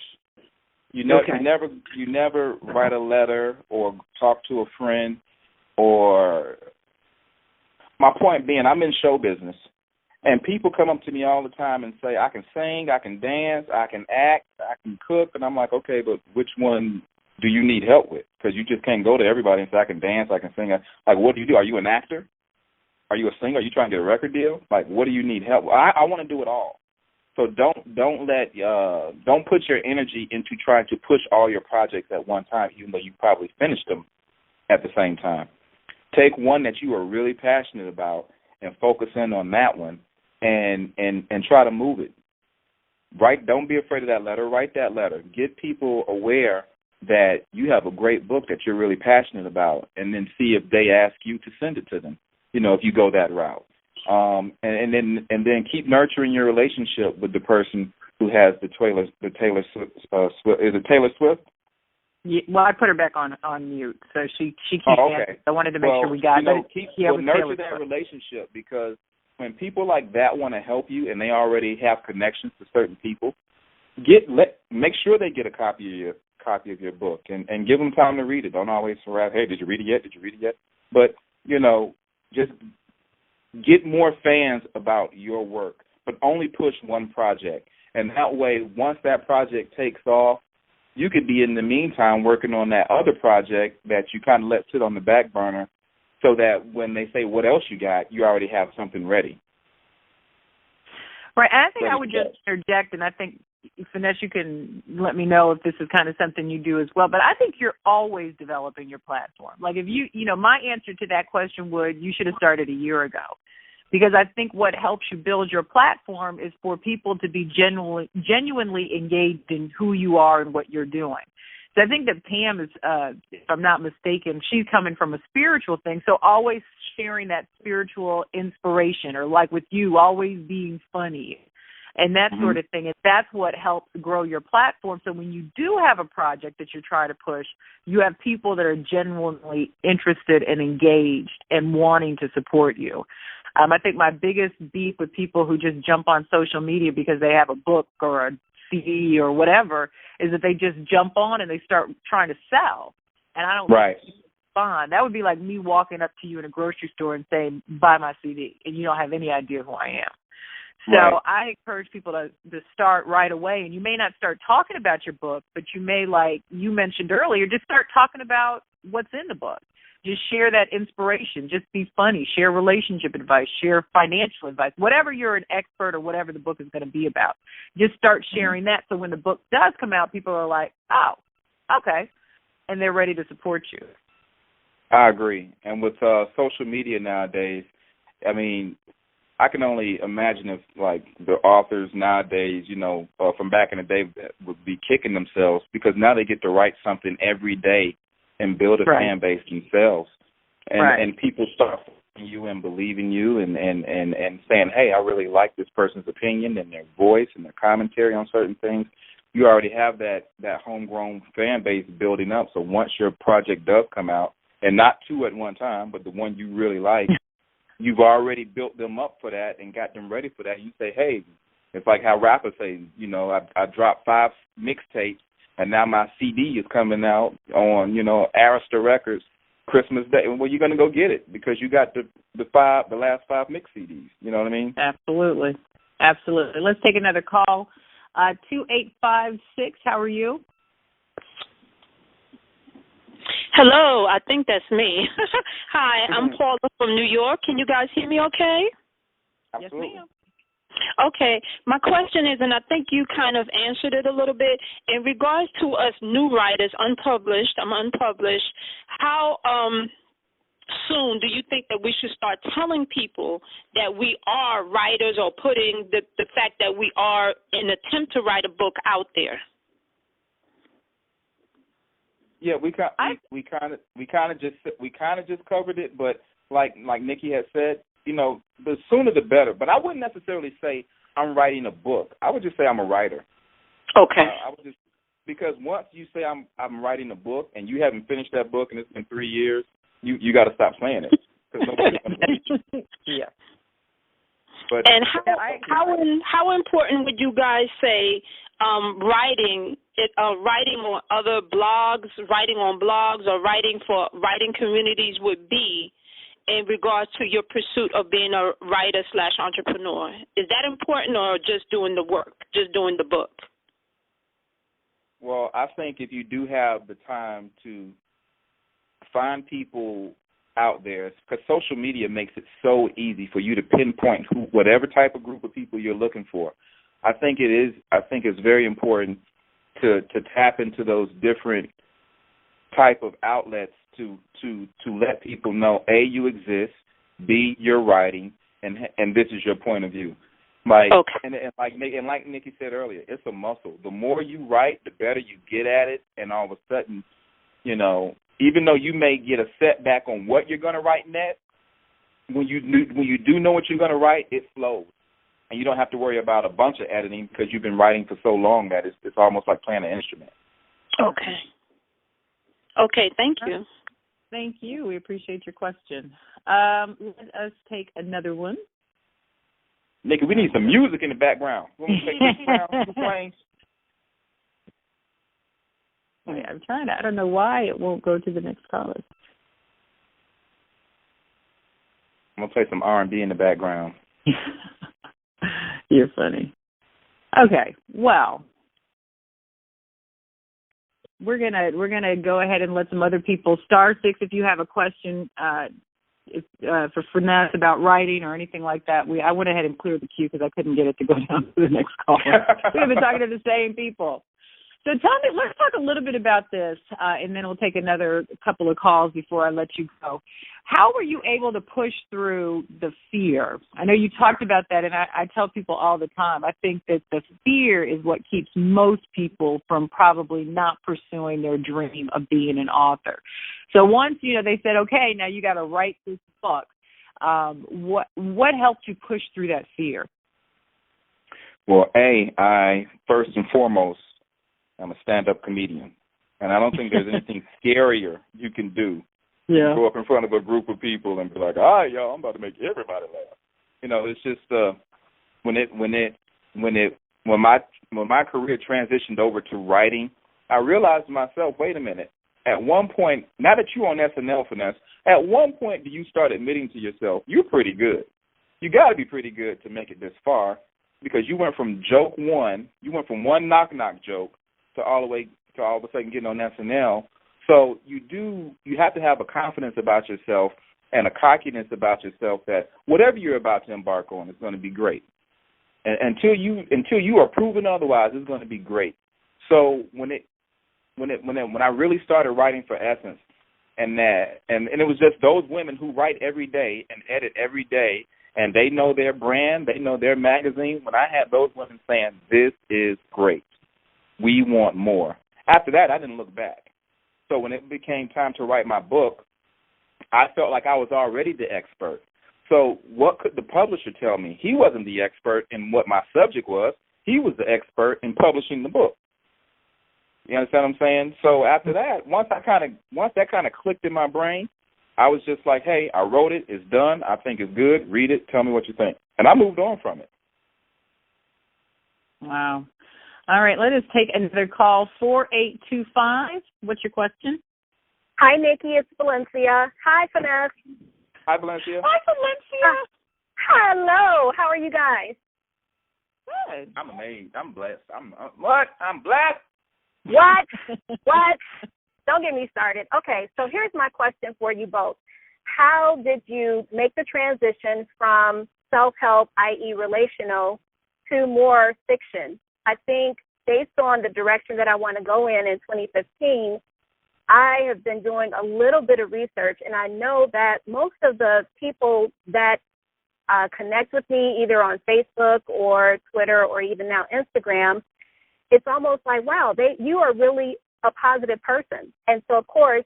You never write a letter or talk to a friend. Or my point being, I'm in show business, and people come up to me all the time and say, I can sing, I can dance, I can act, I can cook, and I'm like, okay, but which one do you need help with? Because you just can't go to everybody and say, I can dance, I can sing. Like, what do you do? Are you an actor? Are you a singer? Are you trying to get a record deal? Like, what do you need help with? I want to do it all. So don't put your energy into trying to push all your projects at one time, even though you probably finished them at the same time. Take one that you are really passionate about and focus in on that one, and try to move it. Don't be afraid of that letter. Write that letter. Get people aware that you have a great book that you're really passionate about, and then see if they ask you to send it to them. If you go that route. And then keep nurturing your relationship with the person who has the Taylor Swift. Is it Taylor Swift? Yeah, well, I put her back on mute, so she can't answer. I wanted to make sure we got it. Nurture that relationship, because when people like that want to help you and they already have connections to certain people, make sure they get a copy of your book and give them time to read it. Don't always harass, hey, did you read it yet? Did you read it yet? But just get more fans about your work, but only push one project. And that way, once that project takes off, you could be in the meantime working on that other project that you kind of let sit on the back burner, so that when they say, what else you got, you already have something ready. Right, and I think I would just interject, and I think, Finesse, you can let me know if this is kind of something you do as well, but I think you're always developing your platform. Like, if my answer to that question you should have started a year ago. Because I think what helps you build your platform is for people to be genuinely engaged in who you are and what you're doing. So I think that Pam is, if I'm not mistaken, she's coming from a spiritual thing. So always sharing that spiritual inspiration, or like with you, always being funny and that sort of thing. And that's what helps grow your platform. So when you do have a project that you're trying to push, you have people that are genuinely interested and engaged and wanting to support you. I think my biggest beef with people who just jump on social media because they have a book or a CD or whatever is that they just jump on and they start trying to sell. And I don't think it's fun. That would be like me walking up to you in a grocery store and saying, buy my CD, and you don't have any idea who I am. So I encourage people to start right away. And you may not start talking about your book, but you may, like you mentioned earlier, just start talking about what's in the book. Just share that inspiration. Just be funny. Share relationship advice. Share financial advice. Whatever you're an expert or whatever the book is going to be about, just start sharing that. So when the book does come out, people are like, oh, okay. and they're ready to support you. I agree. And with social media nowadays, I mean, I can only imagine if, like, the authors nowadays, you know, from back in the day that would be kicking themselves because now they get to write something every day and build a fan base themselves. And people start following you and believing you and saying, hey, I really like this person's opinion and their voice and their commentary on certain things. You already have that homegrown fan base building up. So once your project does come out, and not two at one time, but the one you really like, you've already built them up for that and got them ready for that. You say, hey, it's like how rappers say, you know, I dropped 5 mixtapes, and now my CD is coming out on, you know, Arista Records Christmas Day. Well, you're going to go get it because you got the last 5 mix CDs. You know what I mean? Absolutely. Absolutely. Let's take another call. 2856, how are you? Hello, I think that's me. Hi, I'm Paula from New York. Can you guys hear me okay? Absolutely. Yes, ma'am. Okay, my question is, and I think you kind of answered it a little bit, in regards to us new writers, I'm unpublished, how soon do you think that we should start telling people that we are writers or putting the fact that we are in an attempt to write a book out there? Yeah, we kind of just covered it, but like Nikki had said, you know, the sooner the better. But I wouldn't necessarily say I'm writing a book. I would just say I'm a writer. Okay. I would just, because once you say I'm writing a book and you haven't finished that book and it's been 3 years, you got to stop playing it because nobody's going to read you. Yeah. But and how important would you guys say writing on other blogs, writing on blogs, or writing for writing communities would be in regards to your pursuit of being a writer/entrepreneur? Is that important, or just doing the work, just doing the book? Well, I think if you do have the time to find people out there, because social media makes it so easy for you to pinpoint whatever type of group of people you're looking for. I think it's very important to tap into those different type of outlets to let people know, A, you exist, B, you're writing, and this is your point of view. Like, okay. and like Nikki said earlier, it's a muscle. The more you write, the better you get at it, and all of a sudden, you know, even though you may get a setback on what you're going to write next, when you do know what you're going to write, it flows. And you don't have to worry about a bunch of editing because you've been writing for so long that it's almost like playing an instrument. Okay. Okay, thank you. Thank you. We appreciate your question. Let us take another one. Nikki, we need some music in the background. You want me to take this round playing? Wait, I'm trying to. I don't know why it won't go to the next caller. I'm going to play some R&B in the background. You're funny. Okay, well, we're gonna go ahead and let some other people. *6 if you have a question for Finesse about writing or anything like that. I went ahead and cleared the queue because I couldn't get it to go down to the next caller. We've been talking to the same people. So tell me, let's talk a little bit about this, and then we'll take another couple of calls before I let you go. How were you able to push through the fear? I know you talked about that, and I tell people all the time, I think that the fear is what keeps most people from probably not pursuing their dream of being an author. So once, they said, okay, now you got to write this book, what helped you push through that fear? Well, I first and foremost, I'm a stand-up comedian, and I don't think there's anything scarier you can do than go up in front of a group of people and be like, "All right, y'all, I'm about to make everybody laugh." It's just when my career transitioned over to writing, I realized to myself, wait a minute. At one point, now that you're on SNL, Finesse, at one point do you start admitting to yourself you're pretty good? You got to be pretty good to make it this far, because you went from joke one, you went from one knock-knock joke to all of a sudden getting on SNL. So you have to have a confidence about yourself and a cockiness about yourself that whatever you're about to embark on is going to be great. And until you are proven otherwise, it's going to be great. So when when I really started writing for Essence, and it was just those women who write every day and edit every day, and they know their brand, they know their magazine. When I had those women saying, "This is great, we want more," after that, I didn't look back. So when it became time to write my book, I felt like I was already the expert. So what could the publisher tell me? He wasn't the expert in what my subject was. He was the expert in publishing the book. You understand what I'm saying? So after that, once that kind of clicked in my brain, I was just like, hey, I wrote it. It's done. I think it's good. Read it. Tell me what you think. And I moved on from it. Wow. All right, let us take another call, 4825. What's your question? Hi, Nikki. It's Valencia. Hi, Finesse. Hi, Valencia. Hi, Valencia. Hello. How are you guys? Good. I'm amazed. I'm blessed. What? I'm blessed? What? Don't get me started. Okay, so here's my question for you both. How did you make the transition from self-help, i.e. relational, to more fiction? I think based on the direction that I want to go in 2015, I have been doing a little bit of research, and I know that most of the people that connect with me either on Facebook or Twitter or even now Instagram, it's almost like, wow, you are really a positive person. And so, of course,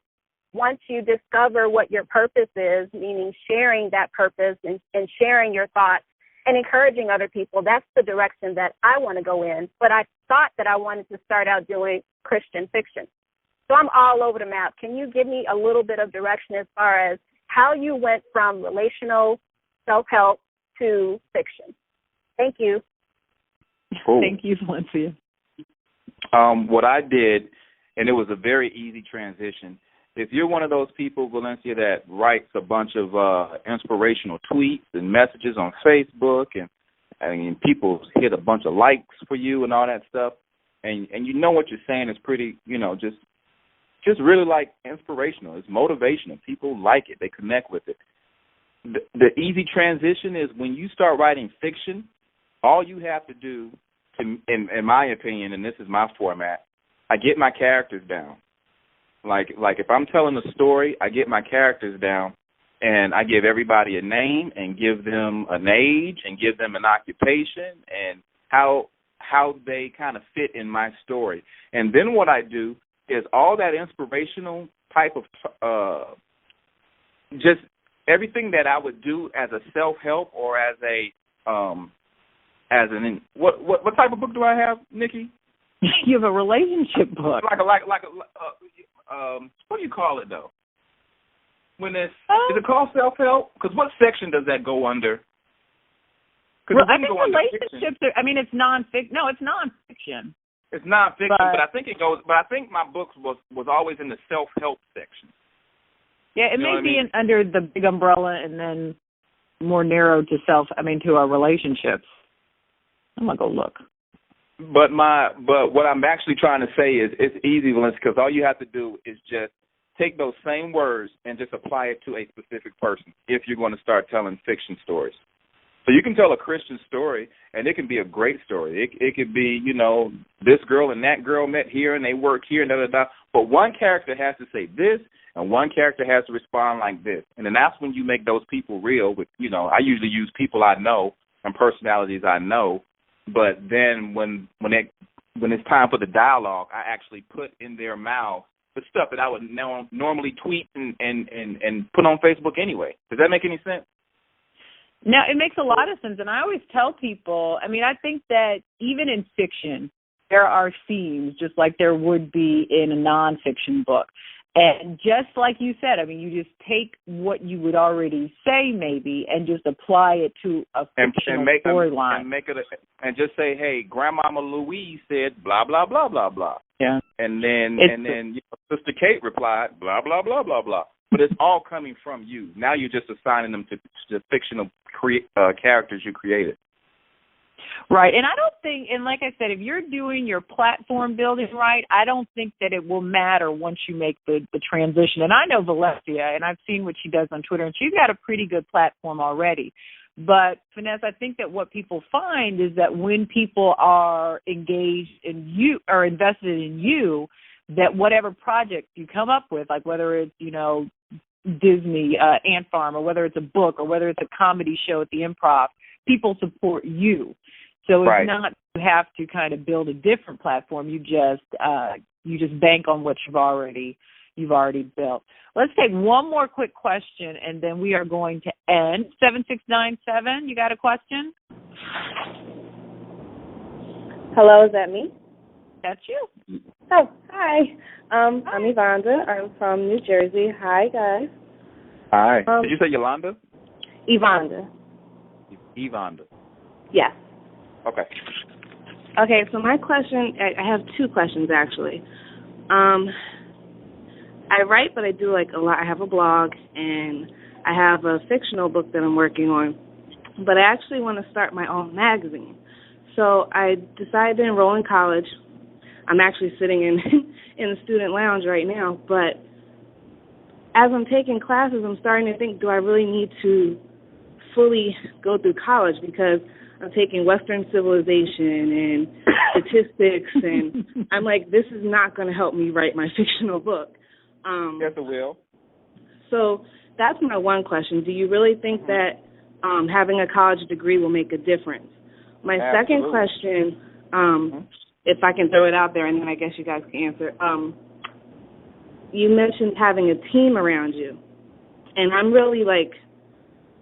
once you discover what your purpose is, meaning sharing that purpose and sharing your thoughts and encouraging other people, that's the direction that I want to go in. But I thought that I wanted to start out doing Christian fiction. So I'm all over the map. Can you give me a little bit of direction as far as how you went from relational self-help to fiction? Thank you. Cool. Thank you, Valencia. What I did, and it was a very easy transition. If you're one of those people, Valencia, that writes a bunch of inspirational tweets and messages on Facebook, and people hit a bunch of likes for you and all that stuff, and you know what you're saying is pretty, just really like inspirational. It's motivational. People like it. They connect with it. The easy transition is when you start writing fiction, all you have to do, in my opinion, and this is my format, I get my characters down. Like if I'm telling a story, I get my characters down, and I give everybody a name and give them an age and give them an occupation and how they kind of fit in my story. And then what I do is all that inspirational type of just everything that I would do as a self-help or as what type of book do I have, Nikki? You have a relationship book. What do you call it though? When is it called self-help? Because what section does that go under? Well, I think relationships it's nonfiction. No, it's nonfiction. It's nonfiction, but I think it goes. But I think my books was always in the self-help section. Yeah, it may be under the big umbrella, and then more narrow to our relationships. I'm gonna go look. But what I'm actually trying to say is it's easy, Valencia, because all you have to do is just take those same words and just apply it to a specific person if you're going to start telling fiction stories. So you can tell a Christian story, and it can be a great story. It could be, this girl and that girl met here, and they work here, and da-da-da. But one character has to say this, and one character has to respond like this. And then that's when you make those people real. With I usually use people I know and personalities I know. But then when it's time for the dialogue, I actually put in their mouth the stuff that I would normally tweet and put on Facebook anyway. Does that make any sense? No, it makes a lot of sense. And I always tell people, I think that even in fiction, there are themes just like there would be in a nonfiction book. And just like you said, you just take what you would already say maybe and just apply it to a fictional storyline. And just say, hey, Grandmama Louise said blah, blah, blah, blah, blah. Yeah. And then Sister Kate replied blah, blah, blah, blah, blah. But it's all coming from you. Now you're just assigning them to the fictional characters you created. Right. And I don't think, and like I said, if you're doing your platform building right, I don't think that it will matter once you make the transition. And I know Valencia, and I've seen what she does on Twitter, and she's got a pretty good platform already. But, Finesse, I think that what people find is that when people are engaged in you or invested in you, that whatever project you come up with, like whether it's, Disney, Ant Farm, or whether it's a book, or whether it's a comedy show at the Improv, people support you. So it's not you have to kind of build a different platform. You just bank on what you've already built. Let's take one more quick question, and then we are going to end. 7697, you got a question? Hello, is that me? That's you. Oh, hi. I'm Yvonda. I'm from New Jersey. Hi, guys. Hi. Did you say Yolanda? Yvonda. Yvonda. Yes. Okay. Okay, so my question, I have two questions, actually. I write, but I do like a lot. I have a blog, and I have a fictional book that I'm working on, but I actually want to start my own magazine. So I decided to enroll in college. I'm actually sitting in the student lounge right now, but as I'm taking classes, I'm starting to think, do I really need to fully go through college? Because I'm taking Western civilization and statistics, and I'm like, this is not going to help me write my fictional book. Yes, it will. So that's my one question. Do you really think that having a college degree will make a difference? My second question, if I can throw it out there, and then I guess you guys can answer. You mentioned having a team around you, and I'm really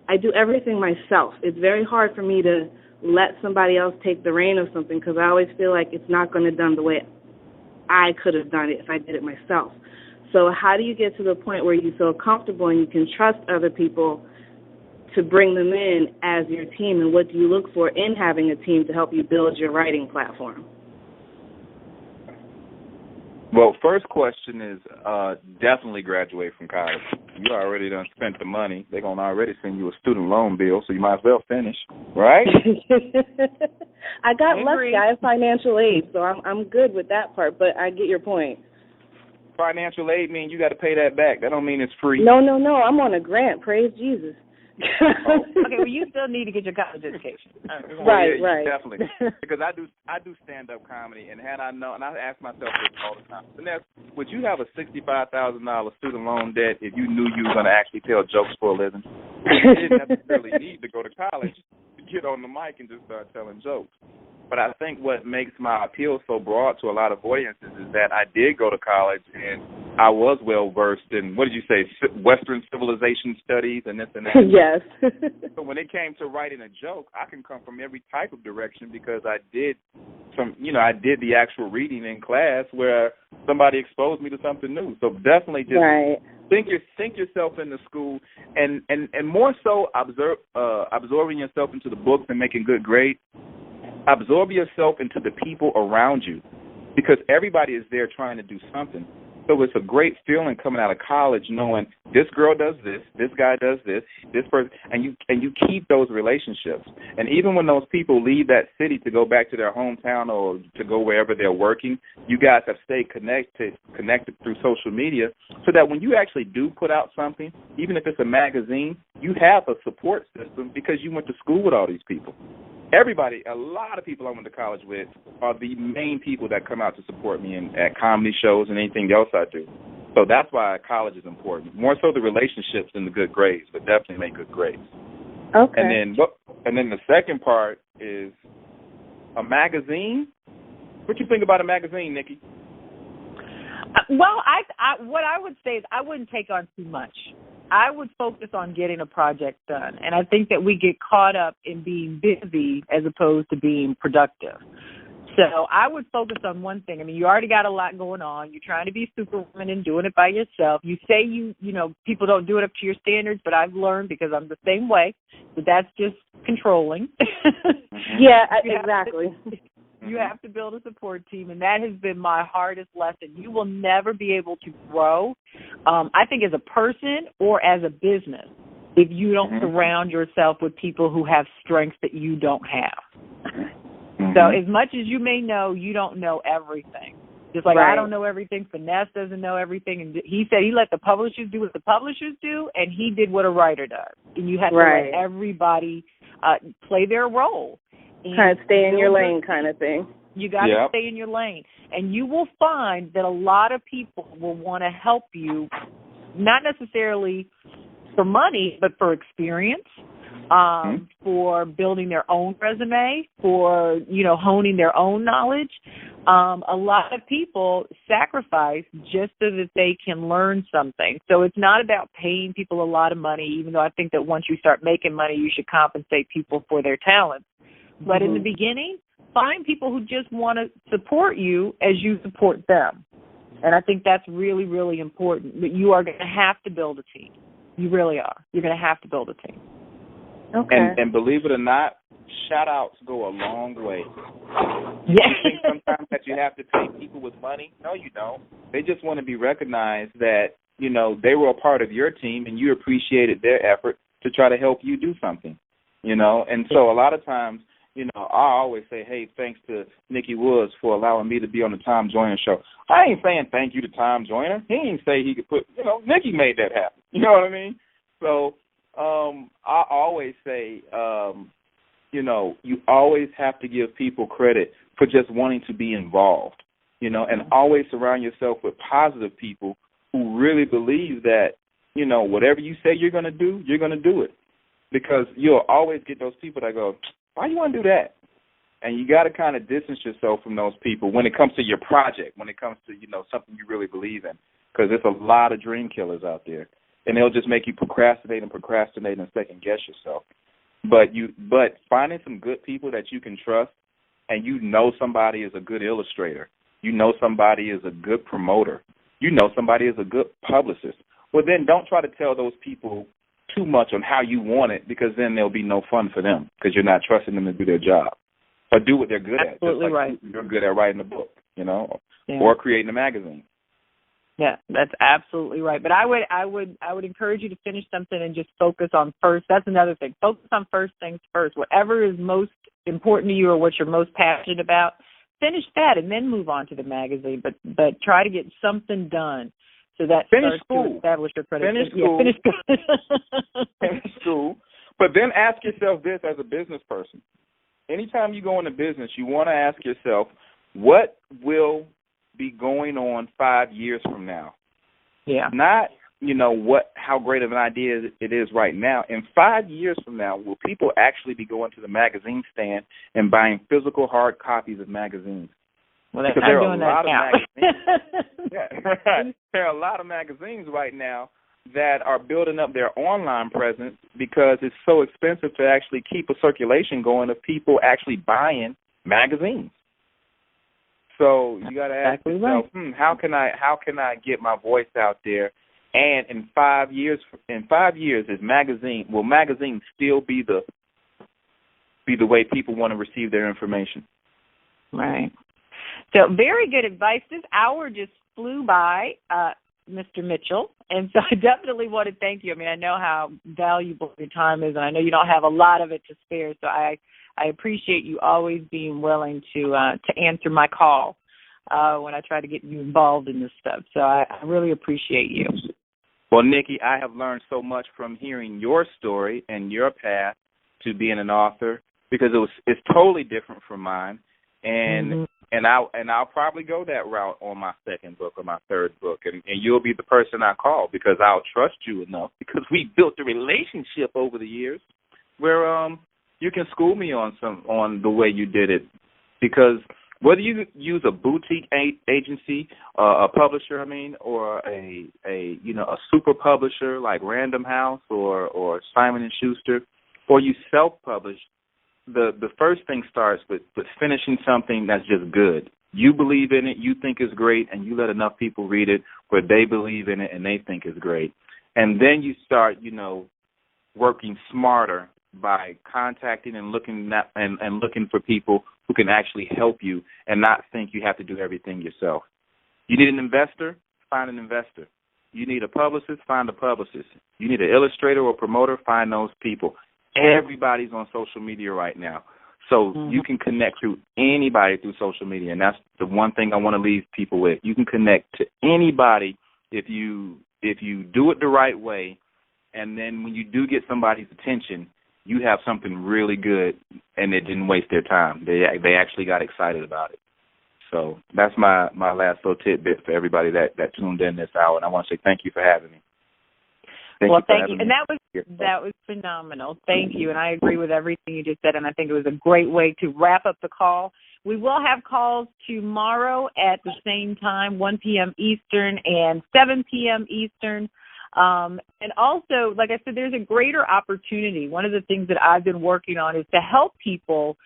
I do everything myself. It's very hard for me to let somebody else take the reign of something because I always feel like it's not going to be done the way I could have done it if I did it myself. So how do you get to the point where you feel comfortable and you can trust other people to bring them in as your team, and what do you look for in having a team to help you build your writing platform? Well, first question is definitely graduate from college. You already done spent the money. They're going to already send you a student loan bill, so you might as well finish, right? I got lucky. I have financial aid, so I'm good with that part, but I get your point. Financial aid means you got to pay that back. That don't mean it's free. No. I'm on a grant. Praise Jesus. Okay, well, you still need to get your college education. Right. Definitely. Because I do stand-up comedy, and had I known, and I ask myself this all the time, Finesse, would you have a $65,000 student loan debt if you knew you were going to actually tell jokes for a living? You didn't necessarily need to go to college to get on the mic and just start telling jokes. But I think what makes my appeal so broad to a lot of audiences is that I did go to college and I was well-versed in, what did you say, Western civilization studies and this and that. Yes. So when it came to writing a joke, I can come from every type of direction because I did the actual reading in class where somebody exposed me to something new. So definitely just think yourself into school and more so absorbing yourself into the books and making good grades. Absorb yourself into the people around you because everybody is there trying to do something. So it's a great feeling coming out of college knowing this girl does this guy does this person, and you keep those relationships. And even when those people leave that city to go back to their hometown or to go wherever they're working, you guys have stayed connected through social media so that when you actually do put out something, even if it's a magazine, you have a support system because you went to school with all these people. A lot of people I went to college with are the main people that come out to support me at comedy shows and anything else I do. So that's why college is important. More so the relationships than the good grades, but definitely make good grades. Okay. And then the second part is a magazine. What you think about a magazine, Nikki? Well, what I would say is I wouldn't take on too much. I would focus on getting a project done. And I think that we get caught up in being busy as opposed to being productive. So I would focus on one thing. I mean, you already got a lot going on. You're trying to be Superwoman and doing it by yourself. You say people don't do it up to your standards, but I've learned because I'm the same way, but that's just controlling. Yeah, exactly. You have to build a support team, and that has been my hardest lesson. You will never be able to grow, I think, as a person or as a business if you don't surround yourself with people who have strengths that you don't have. So as much as you may know, you don't know everything. Just like I don't know everything, Finesse doesn't know everything. And he said he let the publishers do what the publishers do, and he did what a writer does. And you have to let everybody play their role. Kind of stay in your lane kind of thing. You got to stay in your lane. And you will find that a lot of people will want to help you, not necessarily for money, but for experience, for building their own resume, for, honing their own knowledge. A lot of people sacrifice just so that they can learn something. So it's not about paying people a lot of money, even though I think that once you start making money, you should compensate people for their talents. But in the beginning, find people who just want to support you as you support them. And I think that's really, really important. But you are going to have to build a team. You really are. You're going to have to build a team. Okay. And believe it or not, shout-outs go a long way. Yeah. You think sometimes that you have to pay people with money? No, you don't. They just want to be recognized that, they were a part of your team and you appreciated their effort to try to help you do something, And so a lot of times, I always say, hey, thanks to Nikki Woods for allowing me to be on the Tom Joyner Show. I ain't saying thank you to Tom Joyner. He ain't say he could put, Nikki made that happen. You know what I mean? So I always say, you always have to give people credit for just wanting to be involved, and always surround yourself with positive people who really believe that, whatever you say you're going to do it. Because you'll always get those people that go, why you want to do that? And you got to kind of distance yourself from those people when it comes to your project, when it comes to, something you really believe in. Because there's a lot of dream killers out there. And they'll just make you procrastinate and second guess yourself. But finding some good people that you can trust, and somebody is a good illustrator, somebody is a good promoter, somebody is a good publicist. Well, then don't try to tell those people too much on how you want it, because then there'll be no fun for them because you're not trusting them to do their job or do what they're good at. Absolutely right. You're good at writing a book, or creating a magazine. Yeah, that's absolutely right. But I would encourage you to finish something and just focus on first. That's another thing. Focus on first things first. Whatever is most important to you or what you're most passionate about, finish that and then move on to the magazine. But try to get something done so that finish starts school. to establish your credibility. Finish school. But then ask yourself this as a business person. Anytime you go into business, you want to ask yourself, what will be going on 5 years from now? Yeah. Not, how great of an idea it is right now. In 5 years from now, will people actually be going to the magazine stand and buying physical hard copies of magazines? Well, they're not doing that now. There are a lot of magazines right now that are building up their online presence because it's so expensive to actually keep a circulation going of people actually buying magazines. So you got to ask yourself, how can I get my voice out there? And in 5 years, will magazines still be the way people want to receive their information? Right. So very good advice. This hour just flew by, Mr. Mitchell, and so I definitely want to thank you. I mean, I know how valuable your time is, and I know you don't have a lot of it to spare, so I appreciate you always being willing to answer my call when I try to get you involved in this stuff. So I really appreciate you. Well, Nikki, I have learned so much from hearing your story and your path to being an author, because it's totally different from mine, and I'll probably go that route on my second book or my third book, and you'll be the person I call because I'll trust you enough, because we built a relationship over the years where you can school me on the way you did it, because whether you use a boutique agency, a publisher, or a super publisher like Random House or Simon & Schuster, or you self-publish, the first thing starts with finishing something that's just good. You believe in it, you think it's great, and you let enough people read it where they believe in it and they think it's great. And then you start, working smarter by contacting and looking for people who can actually help you and not think you have to do everything yourself. You need an investor? Find an investor. You need a publicist? Find a publicist. You need an illustrator or promoter? Find those people. Everybody's on social media right now. So you can connect to anybody through social media, and that's the one thing I want to leave people with. You can connect to anybody if you do it the right way, and then when you do get somebody's attention, you have something really good, and it didn't waste their time. They actually got excited about it. So that's my last little tidbit for everybody that tuned in this hour, and I want to say thank you for having me. Thank you. And that was phenomenal. Thank you. And I agree with everything you just said, and I think it was a great way to wrap up the call. We will have calls tomorrow at the same time, 1 p.m. Eastern and 7 p.m. Eastern. And also, like I said, there's a greater opportunity. One of the things that I've been working on is to help people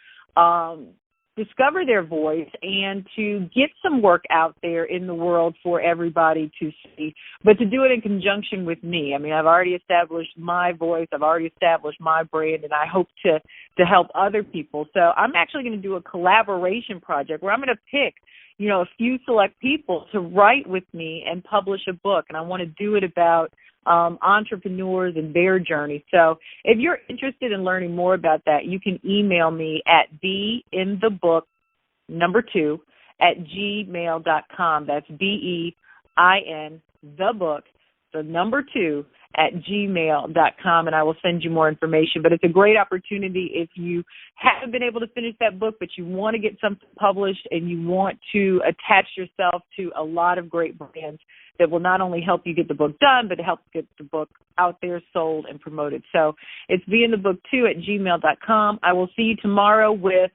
discover their voice and to get some work out there in the world for everybody to see, but to do it in conjunction with me. I mean, I've already established my voice, I've already established my brand, and I hope to help other people. So I'm actually going to do a collaboration project where I'm going to pick, a few select people to write with me and publish a book, and I want to do it about entrepreneurs and their journey. So if you're interested in learning more about that, you can email me at bein2@gmail.com. That's BEIN, the book, the number 2 @gmail.com, and I will send you more information. But it's a great opportunity if you haven't been able to finish that book, but you want to get something published and you want to attach yourself to a lot of great brands that will not only help you get the book done, but help get the book out there, sold, and promoted. So it's beingthebook2@gmail.com. I will see you tomorrow with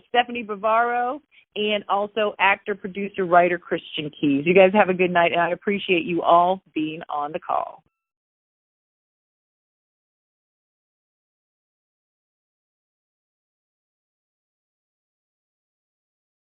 Stephanie Bavaro and also actor, producer, writer Christian Keys. You guys have a good night, and I appreciate you all being on the call.